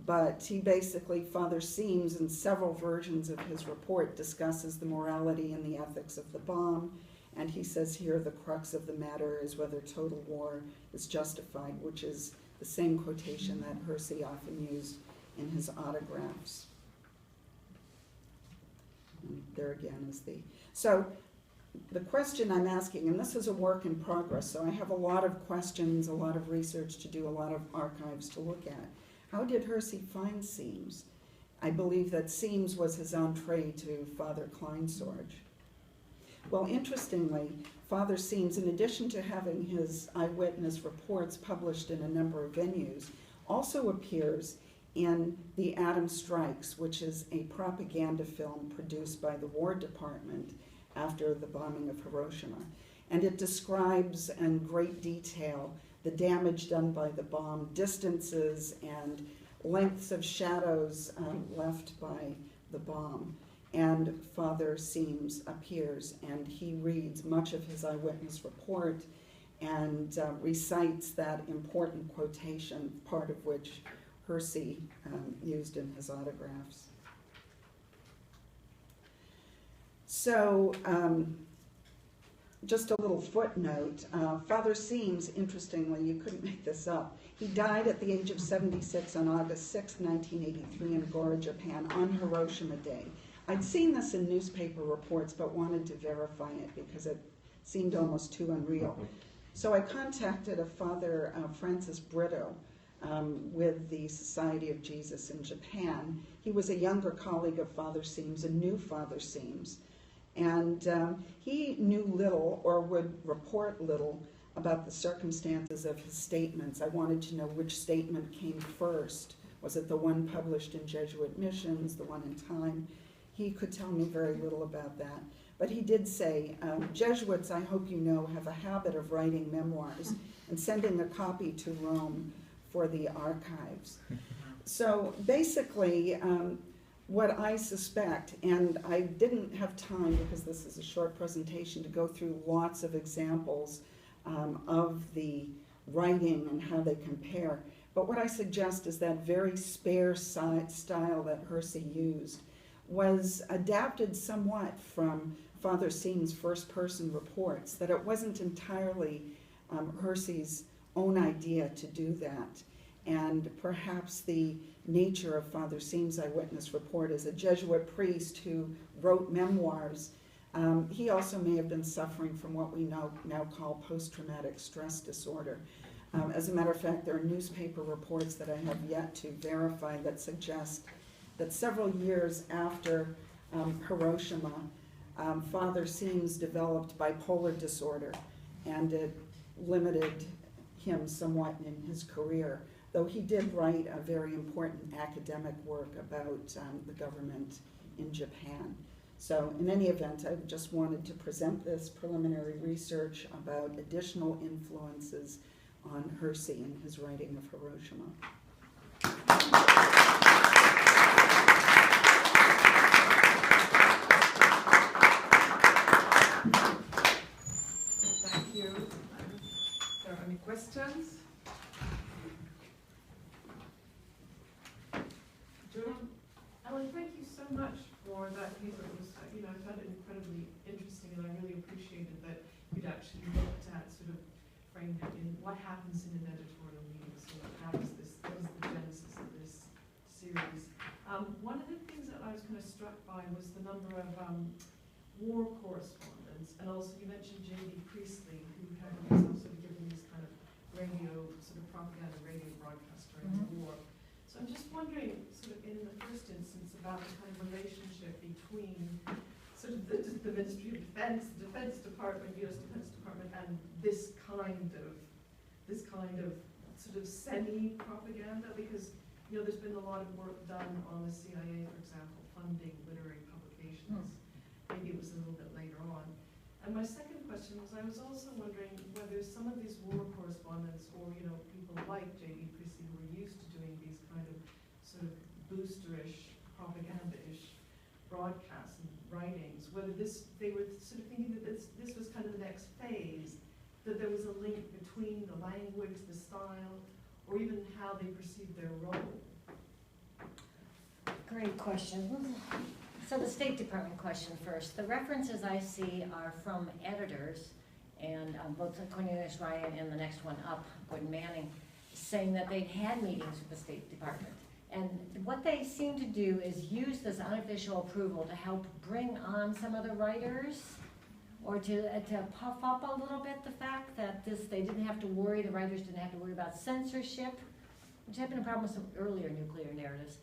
but he basically, Father Seam's, in several versions of his report, discusses the morality and the ethics of the bomb, and he says here the crux of the matter is whether total war is justified, which is the same quotation that Hersey often used in his autographs. And there again is the... So the question I'm asking, and this is a work in progress, so I have a lot of questions, a lot of research to do, a lot of archives to look at. How did Hersey find Seam's? I believe that Seam's was his entree to Father Kleinsorge. Well, interestingly, Father Seam's, in addition to having his eyewitness reports published in a number of venues, also appears in The Atom Strikes, which is a propaganda film produced by the War Department after the bombing of Hiroshima. And it describes in great detail the damage done by the bomb, distances and lengths of shadows left by the bomb. And Father Seam's appears, and he reads much of his eyewitness report and recites that important quotation, part of which Hersey used in his autographs. So, just a little footnote, Father Seam's, interestingly, you couldn't make this up, he died at the age of 76 on August 6, 1983 in Gora, Japan, on Hiroshima Day. I'd seen this in newspaper reports, but wanted to verify it because it seemed almost too unreal. So I contacted a Father Francis Brito with the Society of Jesus in Japan. He was a younger colleague of Father Seam's, a new Father Seam's. And he knew little, or would report little, about the circumstances of his statements. I wanted to know which statement came first. Was it the one published in Jesuit Missions, the one in Time? He could tell me very little about that. But he did say, Jesuits, I hope you know, have a habit of writing memoirs and sending a copy to Rome for the archives. So basically, what I suspect, and I didn't have time because this is a short presentation to go through lots of examples of the writing and how they compare. But what I suggest is that very spare style that Hersey used was adapted somewhat from Father Seam's first-person reports, that it wasn't entirely Hersey's own idea to do that. And perhaps the nature of Father Seam's eyewitness report as a Jesuit priest who wrote memoirs, he also may have been suffering from what we now call post-traumatic stress disorder. As a matter of fact, there are newspaper reports that I have yet to verify that suggest that several years after Hiroshima, Father Seams developed bipolar disorder, and it limited him somewhat in his career, though he did write a very important academic work about the government in Japan. So in any event, I just wanted to present this preliminary research about additional influences on Hersey in his writing of Hiroshima. Thank you. Are there any questions? Gerl? Ellen, thank you so much for that paper. It was, I found it incredibly interesting, and I really appreciated that you'd actually looked at sort of framed it in what happens in an editorial meeting. So how does this, what was the genesis of this series? One of the things that I was kind of struck by was the number of war correspondents, and also you mentioned J.D. Priestley, who had himself sort of given these kind of radio, sort of propaganda radio broadcasts during the war. So I'm just wondering, sort of in the first instance, about the kind of relationship between sort of the Ministry of Defense, the Defense Department, U.S. Defense Department, and this kind of sort of semi-propaganda, because there's been a lot of work done on the CIA, for example, funding literary publications. Maybe it was a little bit later on. And my second question was, I was also wondering whether some of these war correspondents, or people like J.D. Priestley, who were used to doing these kind of sort of boosterish, propaganda-ish broadcasts and writings, whether they were sort of thinking that this was kind of the next phase, that there was a link between the language, the style, or even how they perceived their role. Great question. So the State Department question first. The references I see are from editors, and both Cornelius Ryan and the next one up, Gordon Manning, saying that they'd had meetings with the State Department. And what they seem to do is use this unofficial approval to help bring on some of the writers, or to puff up a little bit the fact that they didn't have to worry, the writers didn't have to worry about censorship, which had been a problem with some earlier nuclear narratives,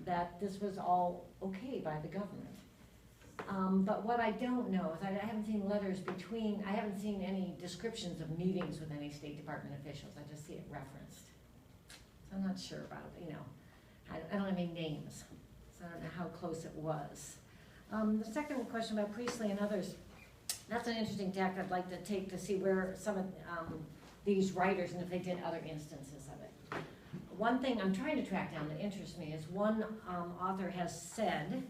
that this was all okay by the government. But what I don't know is I haven't seen letters between, I haven't seen any descriptions of meetings with any State Department officials. I just see it referenced. So I'm not sure about it, I don't have any names, so I don't know how close it was. The second question about Priestley and others, that's an interesting tack I'd like to take to see where some of these writers, and if they did other instances of it. One thing I'm trying to track down that interests me is one author has said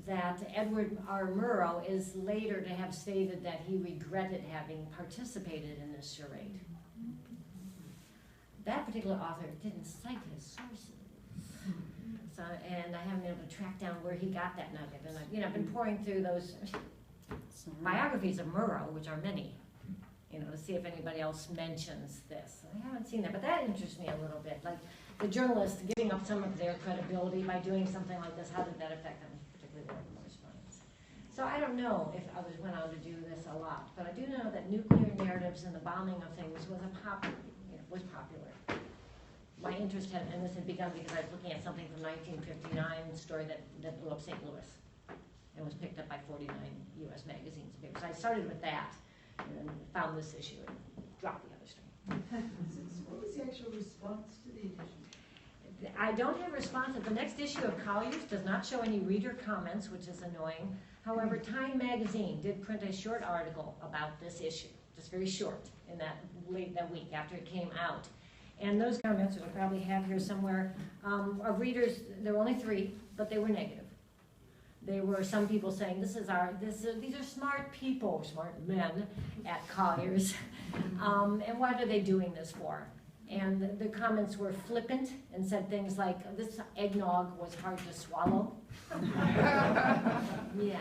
that Edward R. Murrow is later to have stated that he regretted having participated in this charade. That particular author didn't cite his sources. So, and I haven't been able to track down where he got that nugget. And I've been pouring through those biographies of Murrow, which are many, to see if anybody else mentions this. I haven't seen that, but that interests me a little bit. Like the journalists giving up some of their credibility by doing something like this, how did that affect them, particularly their correspondence? So I don't know if others went on to do this a lot, but I do know that nuclear narratives and the bombing of things was popular. My interest had, and this had begun because I was looking at something from 1959, story that blew up St. Louis and was picked up by 49 U.S. magazines and papers. I started with that and then found this issue and dropped the other story. What was the actual response to the edition? I don't have a response. The next issue of Collier's does not show any reader comments, which is annoying. However, Time magazine did print a short article about this issue, just very short, in that week after it came out. And those comments, which I probably have here somewhere, of readers, there were only 3, but they were negative. There were some people saying, these are smart people, smart men at Collier's, and what are they doing this for? And the comments were flippant and said things like, this eggnog was hard to swallow. Yeah,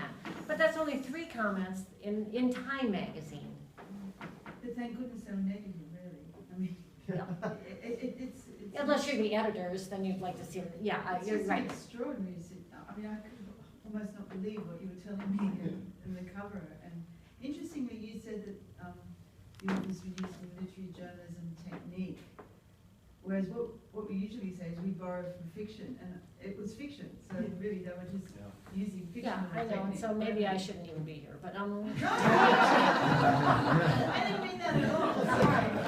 but that's only 3 comments in Time magazine. But thank goodness they're negative, really. I mean, Yeah. it's Unless you're the editors, then you'd like to see, it's you're just right. extraordinary. I mean, I could almost not believe what you were telling me in the cover. And interestingly, you said that you was using literary journalism technique, whereas what we usually say is we borrow from fiction, and it was fiction, so really they were just using fiction. Yeah, I know, and so maybe I shouldn't even be here, but I didn't mean that at all. Sorry, but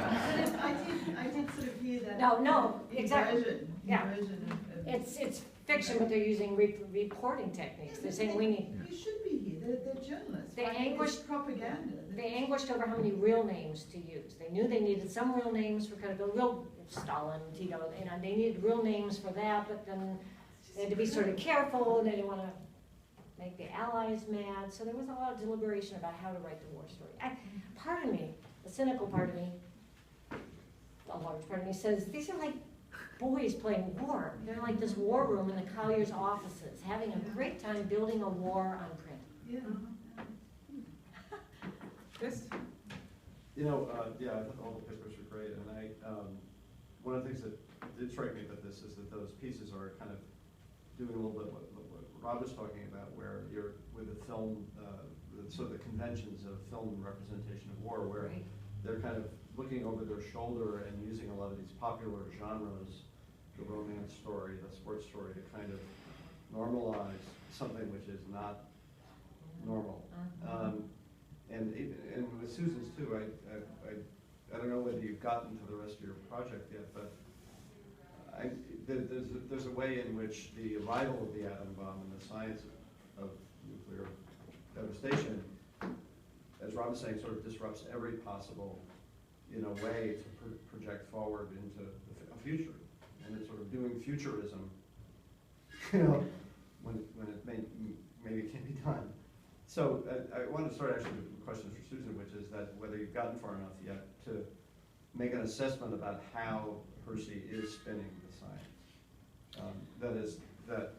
I did sort of hear that. No, exactly. Inversion of It's fiction, but they're using reporting techniques. They're saying we need. You should be here. They're journalists. They right? anguished- It's propaganda. They anguished over how many real names to use. They knew they needed some real names for kind of the real Stalin, Tito, they needed real names for that, but then they had to be sort of careful, and they didn't want to make the Allies mad. So there was a lot of deliberation about how to write the war story. Part of me, the cynical part of me, a large part of me says, these are like boys playing war. They're like this war room in the Collier's offices, having a great time building a war on print. Yeah. Yes? You know, yeah, I thought all the papers were great, and one of the things that did strike me about this is that those pieces are kind of doing a little bit what Rob was talking about, where you're with the film, sort of the conventions of film representation of war, where they're kind of looking over their shoulder and using a lot of these popular genres, the romance story, the sports story, to kind of normalize something which is not normal. And with Susan's too, I don't know whether you've gotten to the rest of your project yet, but there's a way in which the arrival of the atom bomb and the science of nuclear devastation, as Rob was saying, sort of disrupts every possible, way to project forward into a future, and it's sort of doing futurism, when it maybe it can't be done. So I wanted to start actually with questions for Susan, which is that whether you've gotten far enough yet to make an assessment about how Hersey is spinning the science. That is, that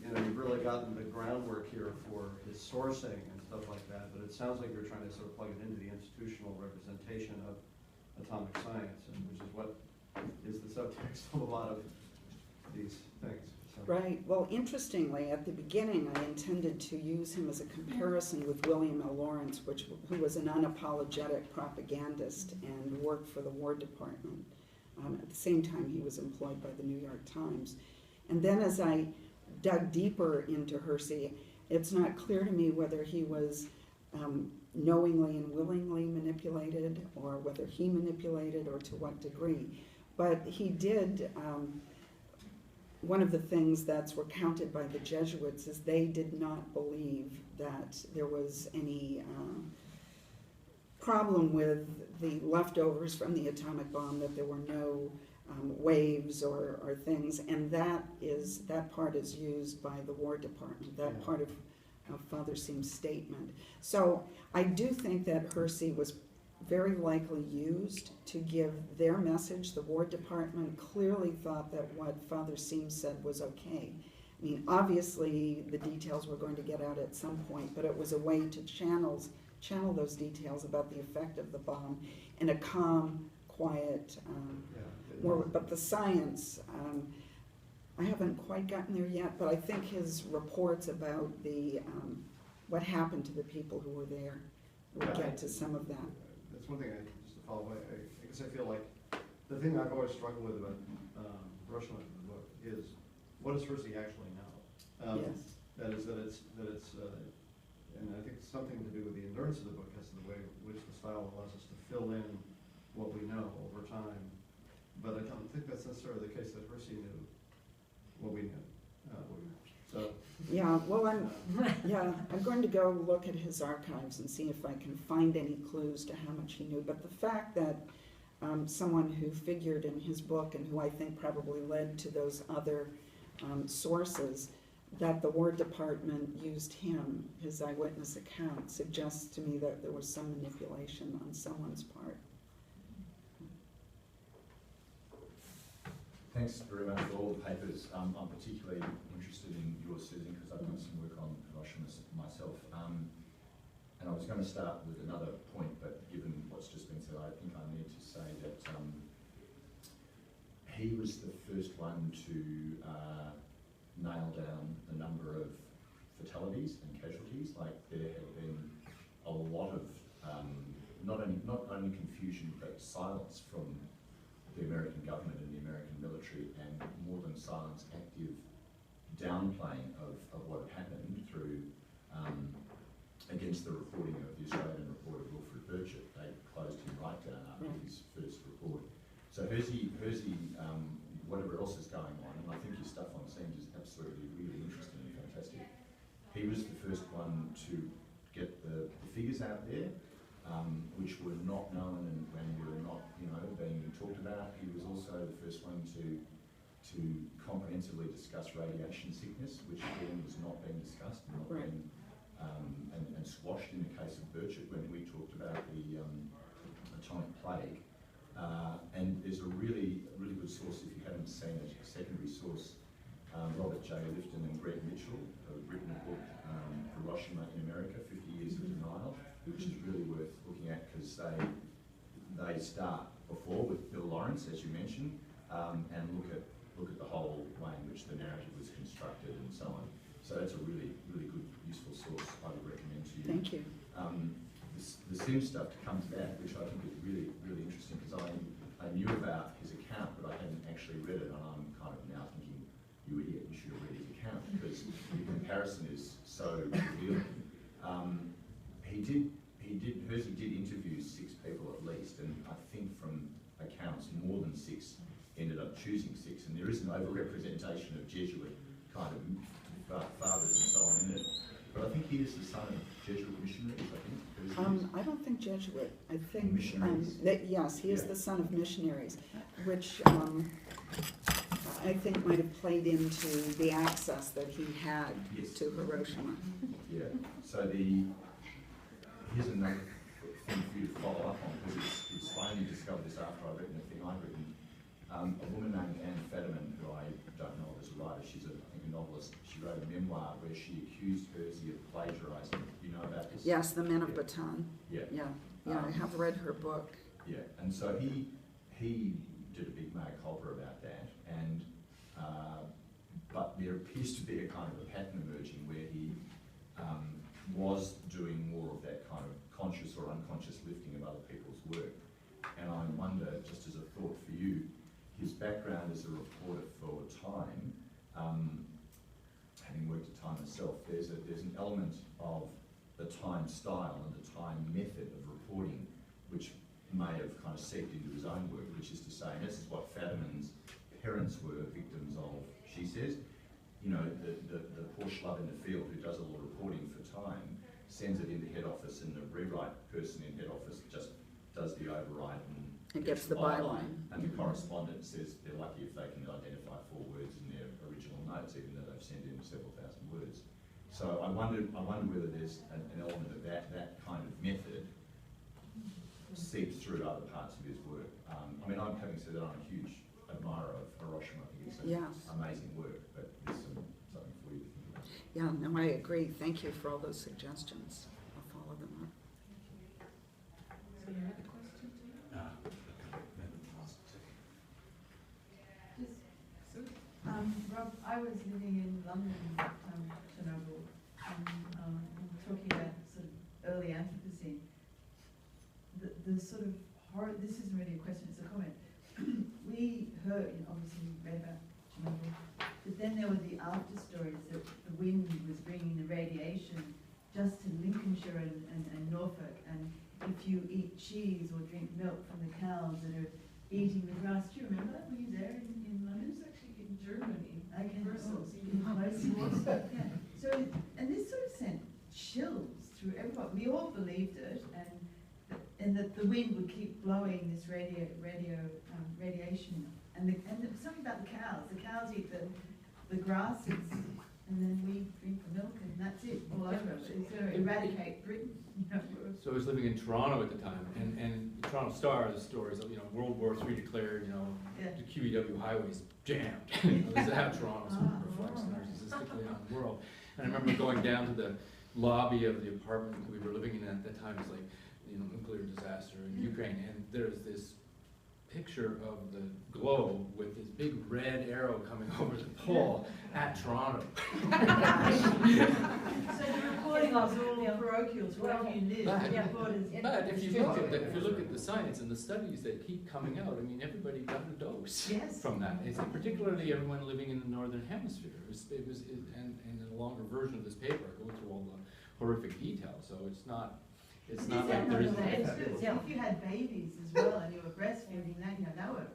you've really gotten the groundwork here for his sourcing and stuff like that, but it sounds like you're trying to sort of plug it into the institutional representation of atomic science, and which is what is the subtext of a lot of these things. Right. Well, interestingly, at the beginning, I intended to use him as a comparison with William L. Lawrence, who was an unapologetic propagandist and worked for the War Department. At the same time, he was employed by the New York Times. And then as I dug deeper into Hersey, it's not clear to me whether he was knowingly and willingly manipulated, or whether he manipulated, or to what degree. But he did... one of the things that's recounted by the Jesuits is they did not believe that there was any problem with the leftovers from the atomic bomb, that there were no waves or things, and that part is used by the War Department, that part of Father Seam's statement. So I do think that Hersey was very likely used to give their message. The War Department clearly thought that what Father Seam said was okay. I mean, obviously the details were going to get out at some point, but it was a way to channel those details about the effect of the bomb in a calm, quiet, but the science, I haven't quite gotten there yet, but I think his reports about what happened to the people who were there would get to some of that. That's one thing, just to follow up, I guess I feel like the thing I've always struggled with about Russian in the book is, what does Hersey actually know? Yes. That it's, and I think something to do with the endurance of the book has to the way in which the style allows us to fill in what we know over time. But I don't think that's necessarily the case that Hersey knew what we knew. Yeah, well, I'm going to go look at his archives and see if I can find any clues to how much he knew. But the fact that someone who figured in his book and who I think probably led to those other sources that the War Department used him, his eyewitness account, suggests to me that there was some manipulation on someone's part. Thanks very much for all the papers. I'm particularly interested in yours, Susan, because I've done some work on Hiroshima myself. And I was going to start with another point, but given what's just been said, I think I need to say that he was the first one to nail down the number of fatalities and casualties. Like, there had been a lot of not only confusion but silence from the American government and the American military, and more than silence, active downplaying of what had happened through against the reporting of the Australian reporter Wilfred Burchett. They closed him right down after his first report. So Hersey, whatever else is going on, and I think his stuff on scenes is absolutely really interesting and fantastic. He was the first one to get the figures out there, which were not known and were not, being talked about. He was also the first one to comprehensively discuss radiation sickness, which again was not being discussed and not being and squashed in the case of Burchett when we talked about the atomic plague. And there's a really good source, if you haven't seen it, a secondary source, Robert J. Leuven and Greg Mitchell have written a book, Hiroshima in America, 50 Years of Denial, which is really worth looking at because they start before with Bill Lawrence, as you mentioned, and look at the whole way in which the narrative was constructed and so on. So that's a really good, useful source I would recommend to you. Thank you. The Sims stuff to come to that, which I think is really interesting, because I knew about his account, but I hadn't actually read it, and I'm kind of now thinking, you idiot, you should have read his account, because the comparison is so revealing. Hersey did interview 6 people at least, and I think from accounts more than 6 ended up choosing 6, and there is an overrepresentation of Jesuit kind of fathers and so on in it. But I think he is the son of Jesuit missionaries, I think. I don't think Jesuit. I think Missionaries. yes, he is the son of missionaries, which I think might have played into the access that he had to Hiroshima. Yeah. So here's another thing for you to follow up on, because it's I only discovered this after I've written the thing I've written. A woman named Anne Federman, who I don't know of as a writer, she's I think a novelist. She wrote a memoir where she accused Hersey of plagiarising. Do you know about this? Yes, The Men of Bataan. Yeah. Yeah, I have read her book. Yeah, and so he did a big mea culpa about that, and but there appears to be a kind of a pattern emerging where he was doing more of that kind of conscious or unconscious lifting of other people's work. And I wonder, just as a thought for you, his background as a reporter for Time, having worked at Time myself, there's an element of the Time style and the Time method of reporting, which may have kind of seeped into his own work, which is to say, and this is what Federman's parents were victims of, she says. The poor schlub in the field who does all the reporting for Time sends it into head office, and the rewrite person in head office just does the override and gets the byline. And the correspondent says they're lucky if they can identify 4 words in their original notes, even though they've sent in several thousand words. So I wonder whether there's an element of that kind of method seeps through other parts of his work. I'm having said that, I'm a huge admirer of Hiroshima. I think it's amazing work, but there's something for you to think about. Yeah, no, I agree. Thank you for all those suggestions. I'll follow them up. So you had a question too? Rob, I was living in London at Chernobyl, and talking about sort of early Anthropocene. The sort of horror, this isn't really a question, it's a comment. We heard, obviously we read about Chernobyl, but then there were the after stories that the wind was bringing the radiation just to Lincolnshire and Norfolk, and if you eat cheese or drink milk from the cows that are eating the grass. Do you remember that? Were you there in London? It was actually in Germany. Okay. Brussels. Yeah. So, and this sort of sent chills through everybody. We all believed it, and that the wind would keep blowing this radiation, and something about the cows. The cows eat the grasses, and then we drink the milk and that's it, all over. It's going to eradicate Britain. So I was living in Toronto at the time, and the Toronto Star, the stories of, World War III declared, the QEW highways jammed. This is how Toronto sort of reflects narcissistically on the world. And I remember going down to the lobby of the apartment we were living in at that time. It was like, nuclear disaster in Ukraine, and there's this picture of the globe with this big red arrow coming over the pole at Toronto. So the reporting was all parochials, wherever you live. But if you look at the science and the studies that keep coming out, everybody got a dose from that. It's particularly everyone living in the northern hemisphere. And in a longer version of this paper, I go through all the horrific details. So it's not like there isn't. If you had babies as well and you were breastfeeding, that were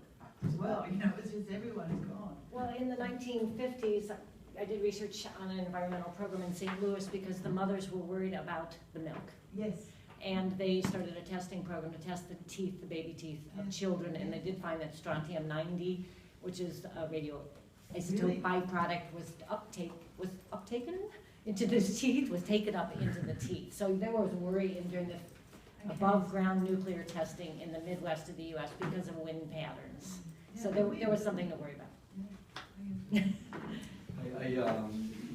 as well. It's just everyone is gone. Well, in the 1950s, I did research on an environmental program in St. Louis because the mothers were worried about the milk. Yes. And they started a testing program to test the teeth, the baby teeth of children, and they did find that strontium-90, which is a radioisotope byproduct, was uptaken into the teeth, was taken up into the teeth. So there was worry during the above-ground nuclear testing in the Midwest of the U.S. because of wind patterns. So there was something to worry about. I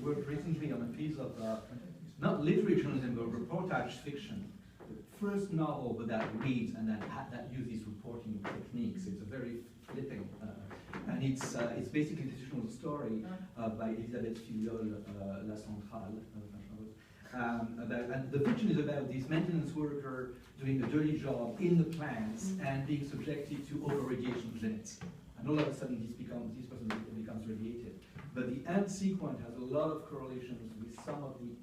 worked recently on a piece of, not literary journalism, but reportage fiction. The first novel that reads and that uses reporting techniques. It's a very flipping, and it's basically a fictional story by Elisabeth Fillol, La Centrale. And the fiction is about this maintenance worker doing a dirty job in the plants and being subjected to over-radiation limits. And all of a sudden this person becomes radiated. But the end sequence has a lot of correlations with some of the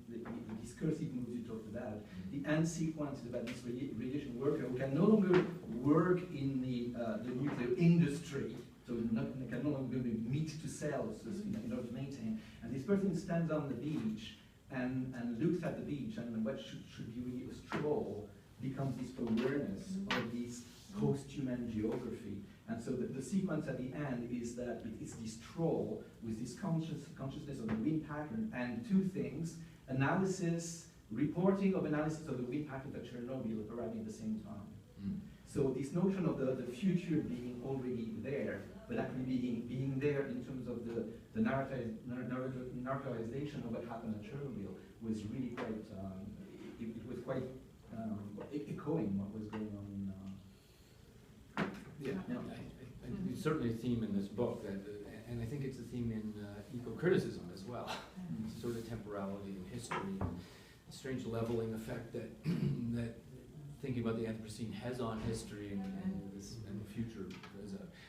discursive moves you talked about. The end sequence is about this radiation worker who can no longer work in the nuclear industry, so can no longer be meat to sell in order to maintain. And this person stands on the beach and looks at the beach, and what should be really a stroll becomes this awareness of this post-human geography. And so the sequence at the end is that it's this stroll with this consciousness of the wind pattern and two things: reporting of analysis of the wind pattern at Chernobyl arriving at the same time. So this notion of the future being already there, but actually being there in terms of the narrativization of what happened at Chernobyl was really quite, it was quite echoing what was going on in It's certainly a theme in this book, and I think it's a theme in eco-criticism as well. Sort of temporality in history, the strange leveling effect that that thinking about the Anthropocene has on history and the future.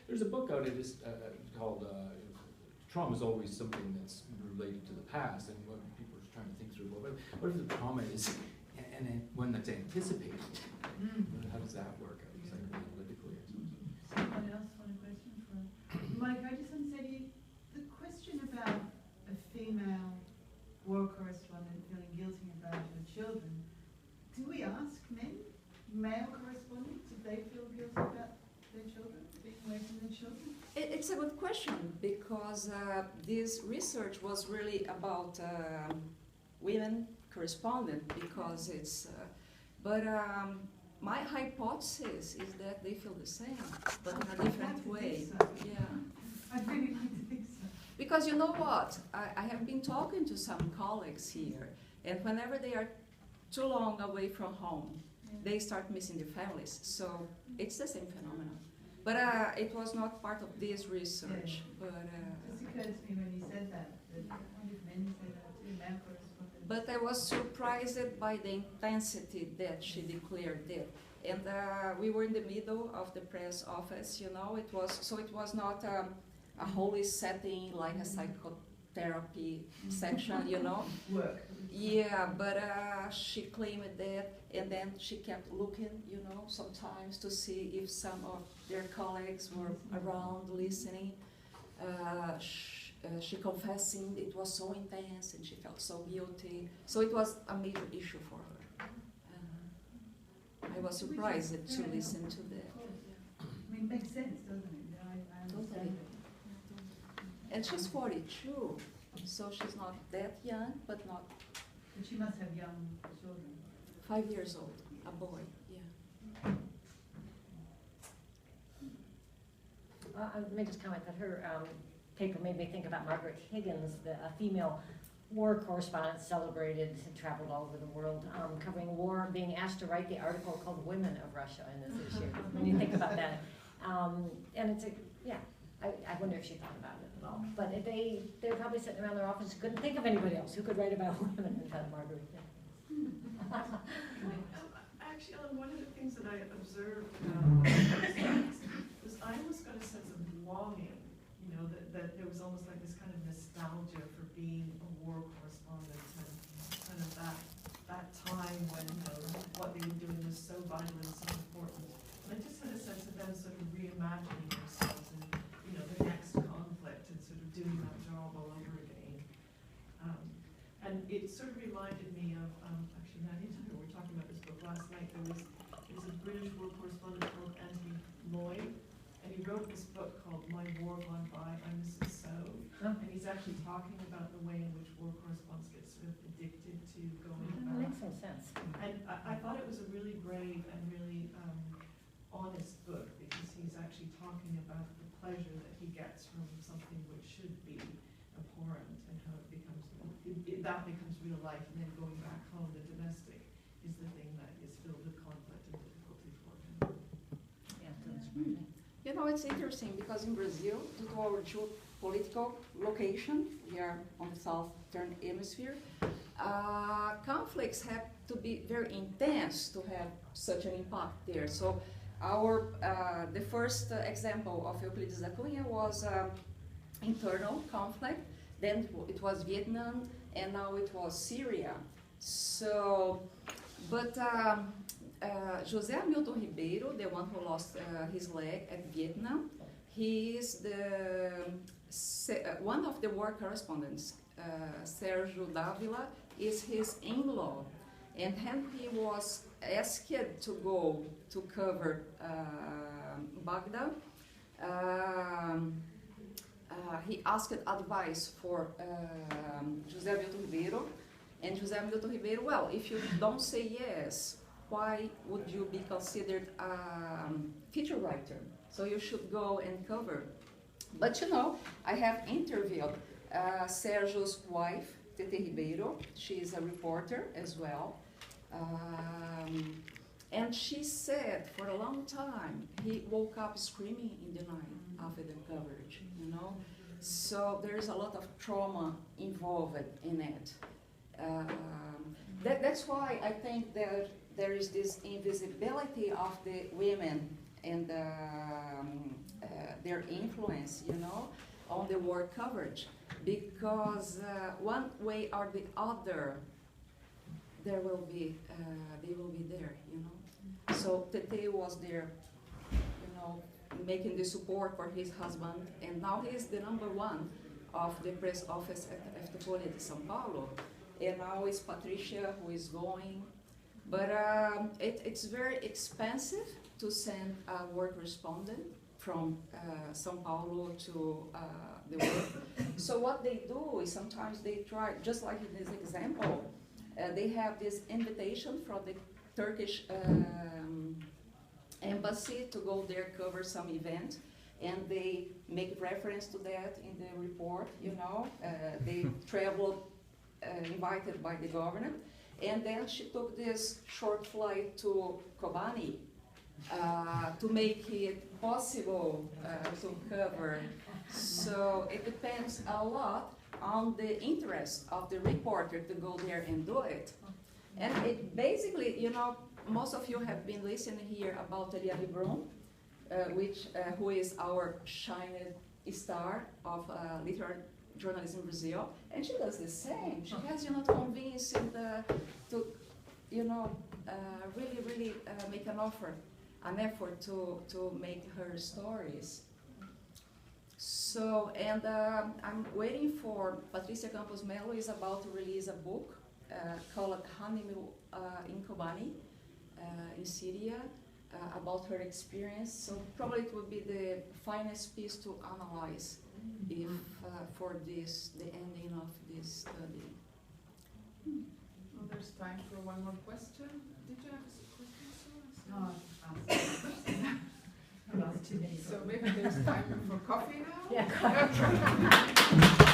There's a book out called Trauma is Always Something That's Related to the Past, and what people are trying to think through. What if the trauma is and one that's anticipated? How does that work out psychoanalytically? Someone else want a question for Mike? I just want to say to you, the question about a female war correspondent feeling guilty about her children. Do we ask male correspondents, if they feel guilty about their children, being away from their children? It's a good question, because this research was really about women correspondent, because it's, my hypothesis is that they feel the same, but in a different way. So. Yeah. I really like to think so. Because you know what, I have been talking to some colleagues here, and whenever they are too long away from home, they start missing their families. So it's the same phenomenon. But it was not part of this research. Yeah. But just occurred to me when you said that I wonder if men say that too, male correspondents. But I was surprised by the intensity that she declared it. And we were in the middle of the press office, It was not a holy setting like a psychotherapy section, Work. Yeah, but she claimed that, and then she kept looking, sometimes to see if some of their colleagues were around listening. She confessing it was so intense and she felt so guilty. So it was a major issue for her. I was surprised to listen to that. I mean, it makes sense, doesn't it? I understand it. And she's 42. So she's not that young, but not But she must have young children. 5 years old, a boy, yeah. Let me just comment that her paper made me think about Margaret Higgins, a female war correspondent celebrated, had traveled all over the world, covering war, being asked to write the article called Women of Russia in this issue, when you think about that. And it's I wonder if she thought about it at all. But if they're probably sitting around their office, couldn't think of anybody else who could write about women in front of Margaret Higgins. Actually, Ellen, one of the things that I observed was I almost got a sense of longing, you know, that there was almost like this kind of nostalgia for being a war correspondent and kind of that time when, you know, what they were doing was so vital and so important. And I just had a sense of them sort of reimagining themselves in, you know, the next conflict and sort of doing that job all over again. And it sort of reminded me of, actually, Nadia and I were talking about this book last night. There was a British war correspondent called Anthony Lloyd, and he wrote this book called My War Gone By, I'm Mrs. So. Huh? And he's actually talking about the way in which war correspondents get sort of addicted to going That back. makes some sense. And I thought it was a really brave and really honest book, because he's actually talking about the pleasure that he gets from something which should be abhorrent, and how it becomes, that becomes real life, and then going back home, the domestic, is the thing that is filled with conflict and difficulty for him. Yeah, that's great. You know, it's interesting because in Brazil, due to our geopolitical location, we are on the southern hemisphere, conflicts have to be very intense to have such an impact there. So the first example of Euclides da Cunha was internal conflict, then it was Vietnam, and now it was Syria. So, but José Hamilton Ribeiro, the one who lost his leg at Vietnam, he is one of the war correspondents. Sergio Dávila is his in-law, and when he was asked to go to cover Baghdad, he asked advice for José Hamilton Ribeiro, and José Hamilton Ribeiro, well, if you don't say yes, why would you be considered a feature writer? So you should go and cover. But you know, I have interviewed Sergio's wife, Tete Ribeiro. She is a reporter as well. And she said for a long time, he woke up screaming in the night after the coverage, you know? So there's a lot of trauma involved in it. That's why I think that there is this invisibility of the women and their influence, you know, on the war coverage. Because one way or the other, they will be there, you know. So Tete was there, you know, making the support for his husband, and now he is the #1 of the press office at the Folha de S.Paulo, and now it's Patrícia who is going. But it's very expensive to send a war correspondent from São Paulo to the work. So what they do is sometimes they try, just like in this example, they have this invitation from the Turkish embassy to go there, cover some event, and they make reference to that in the report, you know. They traveled invited by the government, and then she took this short flight to Kobani to make it possible to cover. So it depends a lot on the interest of the reporter to go there and do it. And it basically, you know, most of you have been listening here about Eliane Brum, who is our shining star of literary journalism in Brazil, and she does the same. She has, you know, convinced to, you know, really make an effort to make her stories. So, and I'm waiting for Patrícia Campos Mello is about to release a book called Honeymoon in Kobani, in Syria, about her experience. So probably it would be the finest piece to analyze if for this, the ending of this study. Well, there's time for one more question. Did you have a question, Sue? No, I've asked too many. So maybe there's time for coffee now? Yeah.